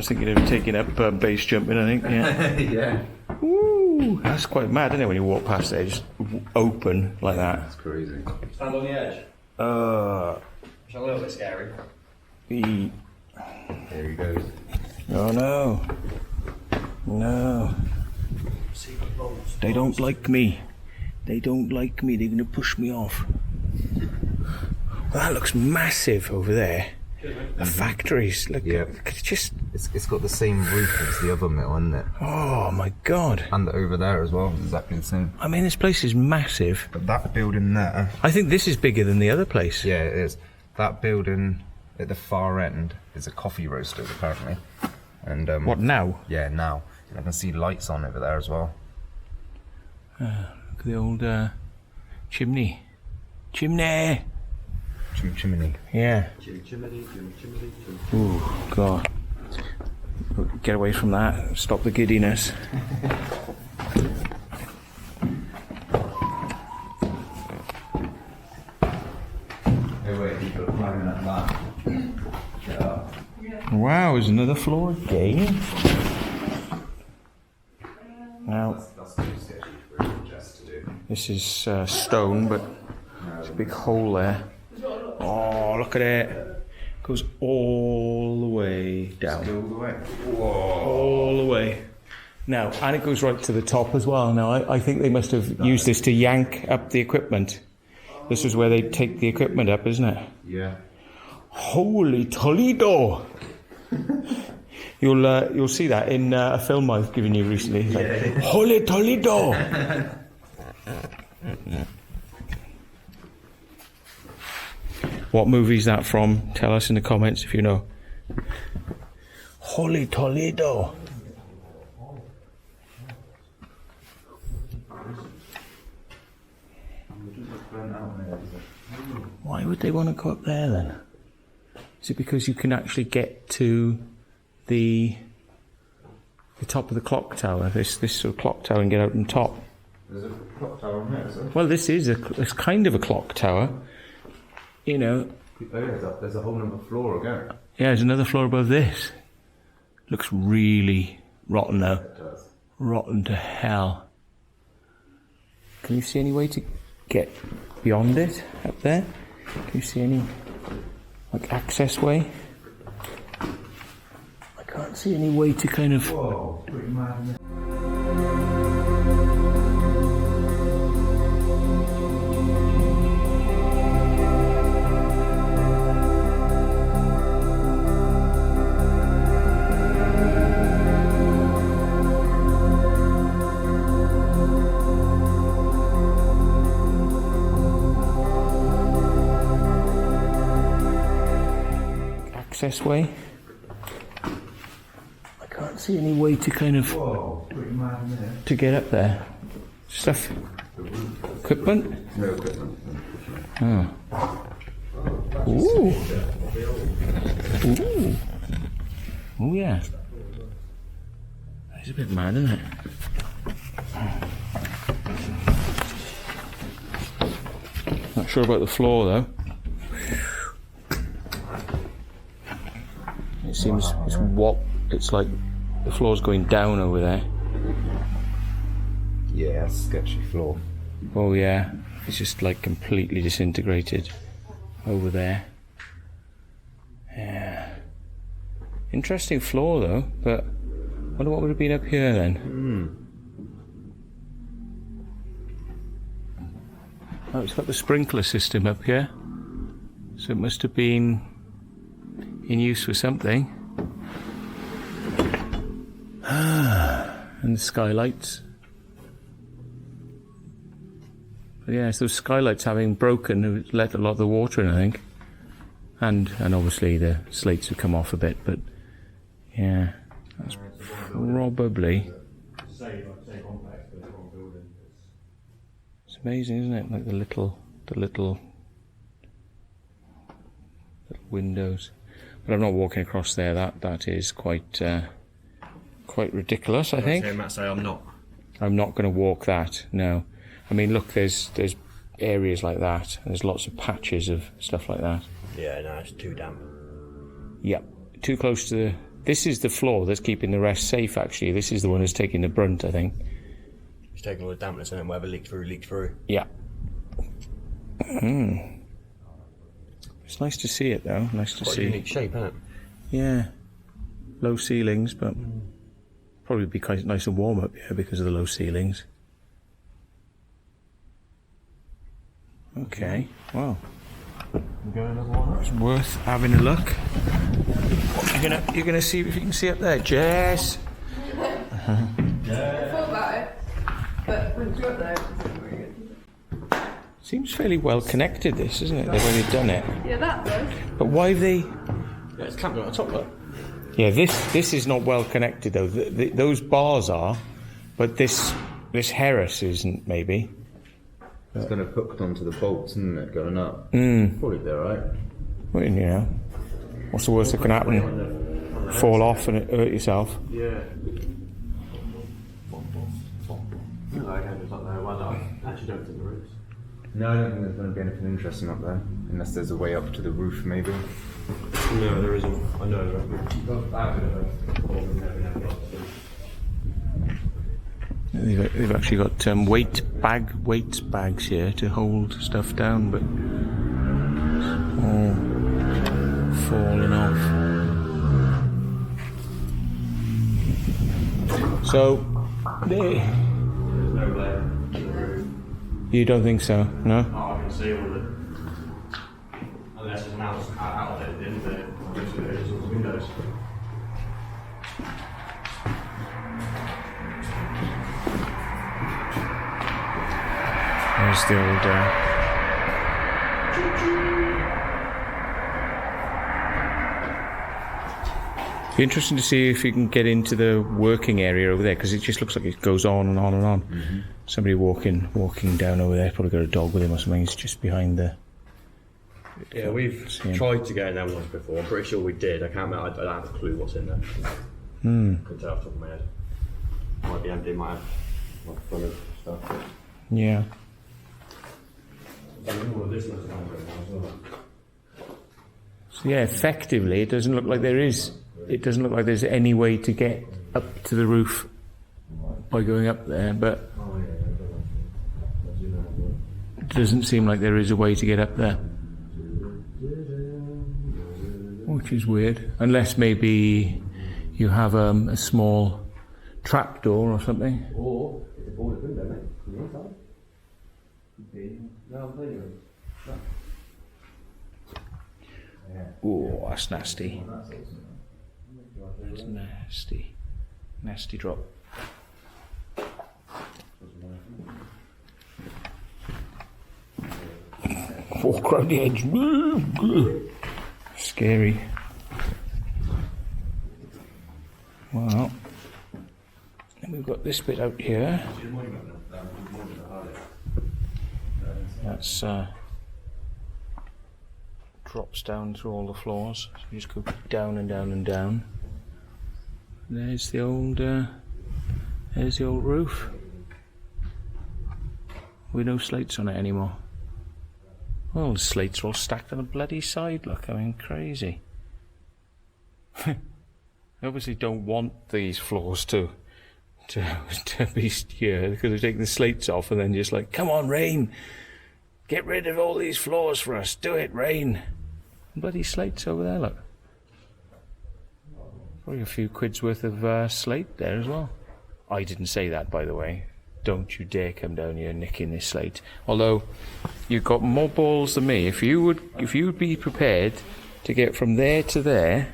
thinking of taking up base jumping, I think, yeah. Yeah. Woo, that's quite mad, isn't it, when you walk past there, just open like that. That's crazy. Stand on the edge. It's It's a little bit scary. There he goes. Oh no. No. They don't like me. They don't like me. They're going to push me off. Well, that looks massive over there. The factories. Look, Yeah. look, it's just... It's got the same roof as the other mill, hasn't it? Oh my God. And over there as well, exactly the same. I mean, this place is massive. But that building there, I think this is bigger than the other place. yeah, it is. That building at the far end is a coffee roasters apparently. And What now? yeah, now I can see lights on over there as well. Look at the old chimney. Chimney! Chimney. Yeah. Ooh, God. Get away from that. Stop the giddiness. Hey, wait, you've got to climb that ladder. Get up. Wow, there's another floor again. Now, That's too sketchy for Jess to do. this is stone, but there's a big hole there. Oh, look at it. Goes all the way down. All the way. All the way. Now, and it goes right to the top as well. Now, I think they must have used this to yank up the equipment. This is where they take the equipment up, isn't it? Yeah. Holy Toledo! You'll see that in a film I've given you recently. It's like, Holy Toledo! What movie is that from? Tell us in the comments if you know. Holy Toledo! Why would they want to go up there then? Is it because you can actually get to the top of the clock tower, this sort of clock tower, and get out on top? There's a clock tower on there, is there? Well, this is it's kind of a clock tower. You know, Oh, yeah, there's a whole other floor again. yeah, there's another floor above this. Looks really rotten though. It does. Rotten to hell. Can you see any way to get beyond it up there? Can you see any like access way? I can't see any way to kind of... Whoa, pretty mad, isn't it? access way. I can't see any way to kind of Whoa, pretty mad in there. to get up there. Stuff. Equipment? No equipment. Oh. Ooh. Ooh. Oh yeah. It's a bit mad, isn't it? Not sure about the floor though. seems it's like the floor's going down over there. Yeah, that's a sketchy floor. Oh yeah, it's just like completely disintegrated over there. Yeah. Interesting floor though, but I wonder what would have been up here then. Oh, it's got the sprinkler system up here, so it must have been in use for something. And the skylights. But yeah, it's those skylights having broken have let a lot of the water in, I think. And obviously the slates have come off a bit, but yeah, that's probably. It's amazing, isn't it? Like the little windows. But I'm not walking across there. That is quite ridiculous, I think. Hear Matt say I'm not. I'm not going to walk that. No. I mean, look, there's areas like that, and there's lots of patches of stuff like that. Yeah, no, it's too damp. Yep, too close to the. This is the floor that's keeping the rest safe. Actually, this is the one that's taking the brunt, I think. It's taking all the dampness and then whatever leaked through. Yeah. It's nice to see it though. Nice to Quite see. a unique shape, isn't it? Yeah. Low ceilings, but probably be quite nice and warm up here because of the low ceilings. Okay. Wow. It's worth having a look. You're gonna see if you can see up there, Jess. I thought about it, but when you got there, it wasn't very good. Seems fairly well connected, this, isn't it? They've already done it. Yeah, that does. But why have they? Yeah, it's clamped on the top, look. Yeah, this is not well connected though. Those bars are, but this Harris isn't. Maybe. It's going to have hooked onto the bolts, isn't it, going up? Probably be alright. Well, you know, what's the worst that can happen? Fall off and hurt yourself. Yeah. I actually don't think there is. No, I don't think there's going to be anything interesting up there. Unless there's a way up to the roof, maybe. No, there isn't. I know They've actually got weight bags here to hold stuff down, but it's all falling off. So, you don't think so? No? Oh, I can see all the. Unless there's an outlet at the end of it, obviously there's all the windows. There's the old. Be interesting to see if you can get into the working area over there, because it just looks like it goes on and on and on. Mm-hmm. Somebody walking down over there, probably got a dog with him or something. He's just behind the. Yeah, we've tried to get in there once before. I'm pretty sure we did. I can't remember. I don't have a clue what's in there. Couldn't tell off the top of my head. Might be empty. Might have like full of stuff. Yeah. So yeah, effectively, it doesn't look like there is. It doesn't look like there's any way to get up to the roof by going up there, but it doesn't seem like there is a way to get up there, which is weird. Unless maybe you have a small trapdoor or something. Or it's a boarded window, mate, from the inside. No, I'm playing with it. Oh, that's nasty. That's nasty. Nasty drop. Walk around the edge. Scary. Well, then we've got this bit out here. That's drops down through all the floors. So you just go down and down and down. There's the old roof. With no slates on it anymore. Well, the slates are all stacked on the bloody side. Look, I mean, crazy. They obviously don't want these floors to be here because they're taking the slates off and then just like, come on, rain, get rid of all these floors for us. Do it, rain. Bloody slates over there, look. Probably a few quid's worth of slate there as well. I didn't say that, by the way. Don't you dare come down here nicking this slate. Although you've got more balls than me. If you would be prepared to get from there to there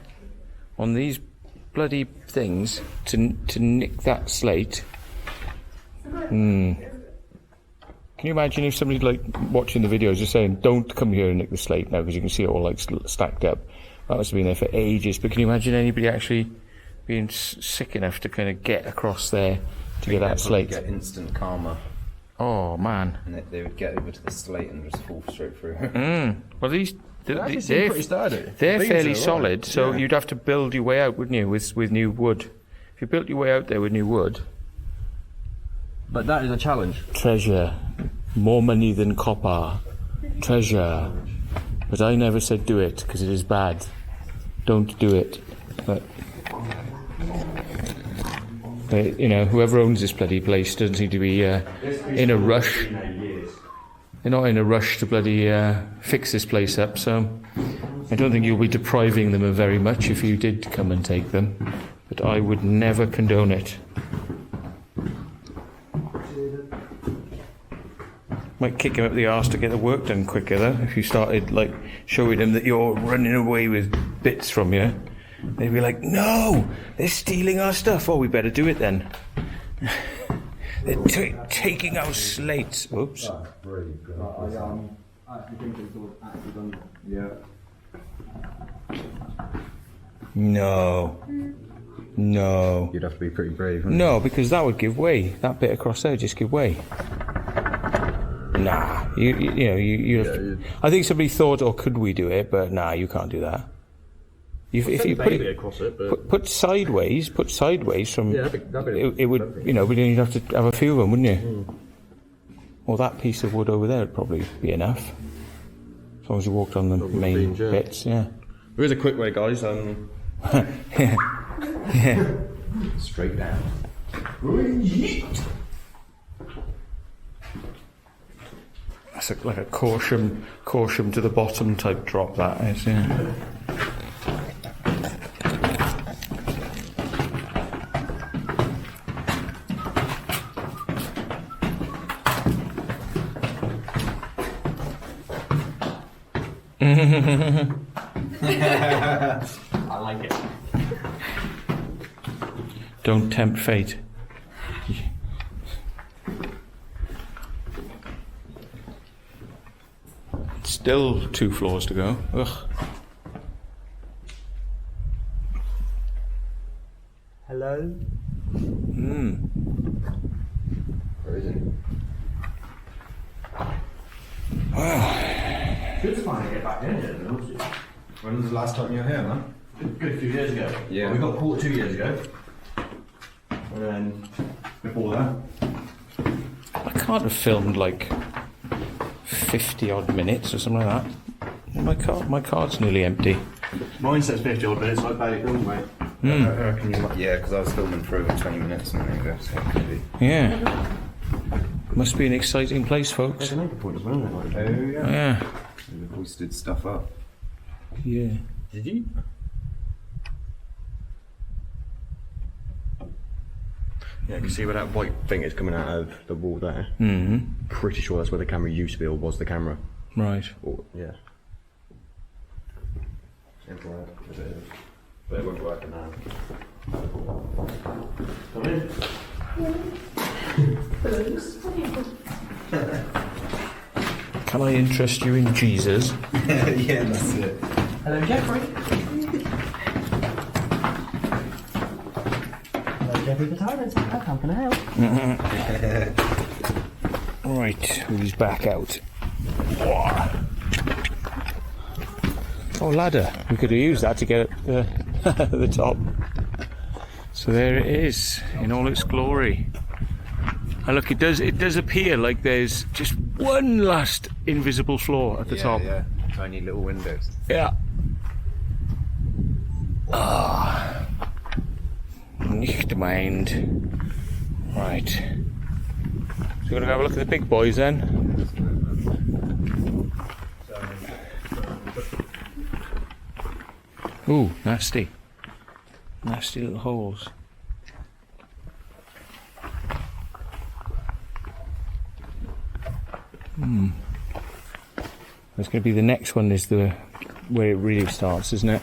on these bloody things to nick that slate. Can you imagine if somebody like watching the videos is saying, "Don't come here and nick the slate now," because you can see it all like stacked up. That must have been there for ages. But can you imagine anybody actually being sick enough to kind of get across there to get that slate? Get instant karma. Oh man! And they would get over to the slate and just fall straight through. Well, they're pretty sturdy. They're These fairly are solid, right. so Yeah. you'd have to build your way out, wouldn't you, with new wood? If you built your way out there with new wood, But that is a challenge. treasure, more money than copper, treasure. But I never said do it because it is bad. Don't do it. But you know, whoever owns this bloody place doesn't seem to be in a rush. They're not in a rush to bloody fix this place up, so I don't think you'll be depriving them of very much if you did come and take them. But I would never condone it. Might kick him up the arse to get the work done quicker, though, if you started like showing him that you're running away with bits from you. They'd be like, "No, they're stealing our stuff. Oh, we better do it then." They're taking our slates. Oops. No. No. You'd have to be pretty brave. Wouldn't No, because that would give way. That bit across there would just give way. Nah. You have to, I think somebody thought, "Oh, could we do it?" But nah, you can't do that. If you put Maybe it across it, but put sideways from yeah, that'd be it would, you know, but then you'd have to have a few of them, wouldn't you? Well, that piece of wood over there would probably be enough, as long as you walked on the main beans, yeah. bits. Yeah. there is a quick way, guys. Yeah. Straight down. That's like a caution to the bottom type drop. That is. Yeah. I like it. Don't tempt fate. Still 2 floors to go. Ugh. Hello. Where is it? Good to finally get back in here. When was the last time you were here, man? Good few years ago. Yeah. We got caught 2 years ago. And then before that. I can't have filmed like 50 odd minutes or something like that. My card's nearly empty. Mine says 50 odd minutes, I barely filmed, mate. I reckon you might. Yeah, because I was filming for over 20 minutes a minute ago, so it could be. Yeah. Must be an exciting place, folks. There's an anchor point as well, isn't it? Like, Oh, yeah. Yeah. They've hoisted stuff up. Yeah. did you? Yeah, you can see where that white thing is coming out of the wall there. Mm-hmm. Pretty sure that's where the camera used to be, or was the camera. Right. Or, yeah. But it won't work now. Come in. Can I interest you in Jesus? Yeah, that's it. Hello, Jeffrey. Hello, Jeffrey the Tyrant. How can I help? Right, who's back out? Oh, ladder. We could have used that to get at the top. So there it is, in all its glory. And look, it does appear like there's just one last invisible floor at the top. Yeah, tiny little windows. Yeah. Ah. mind. Right. So we're going to have a look at the big boys then. Ooh, nasty. Nasty little holes. That's going to be the next one, is the where it really starts, isn't it?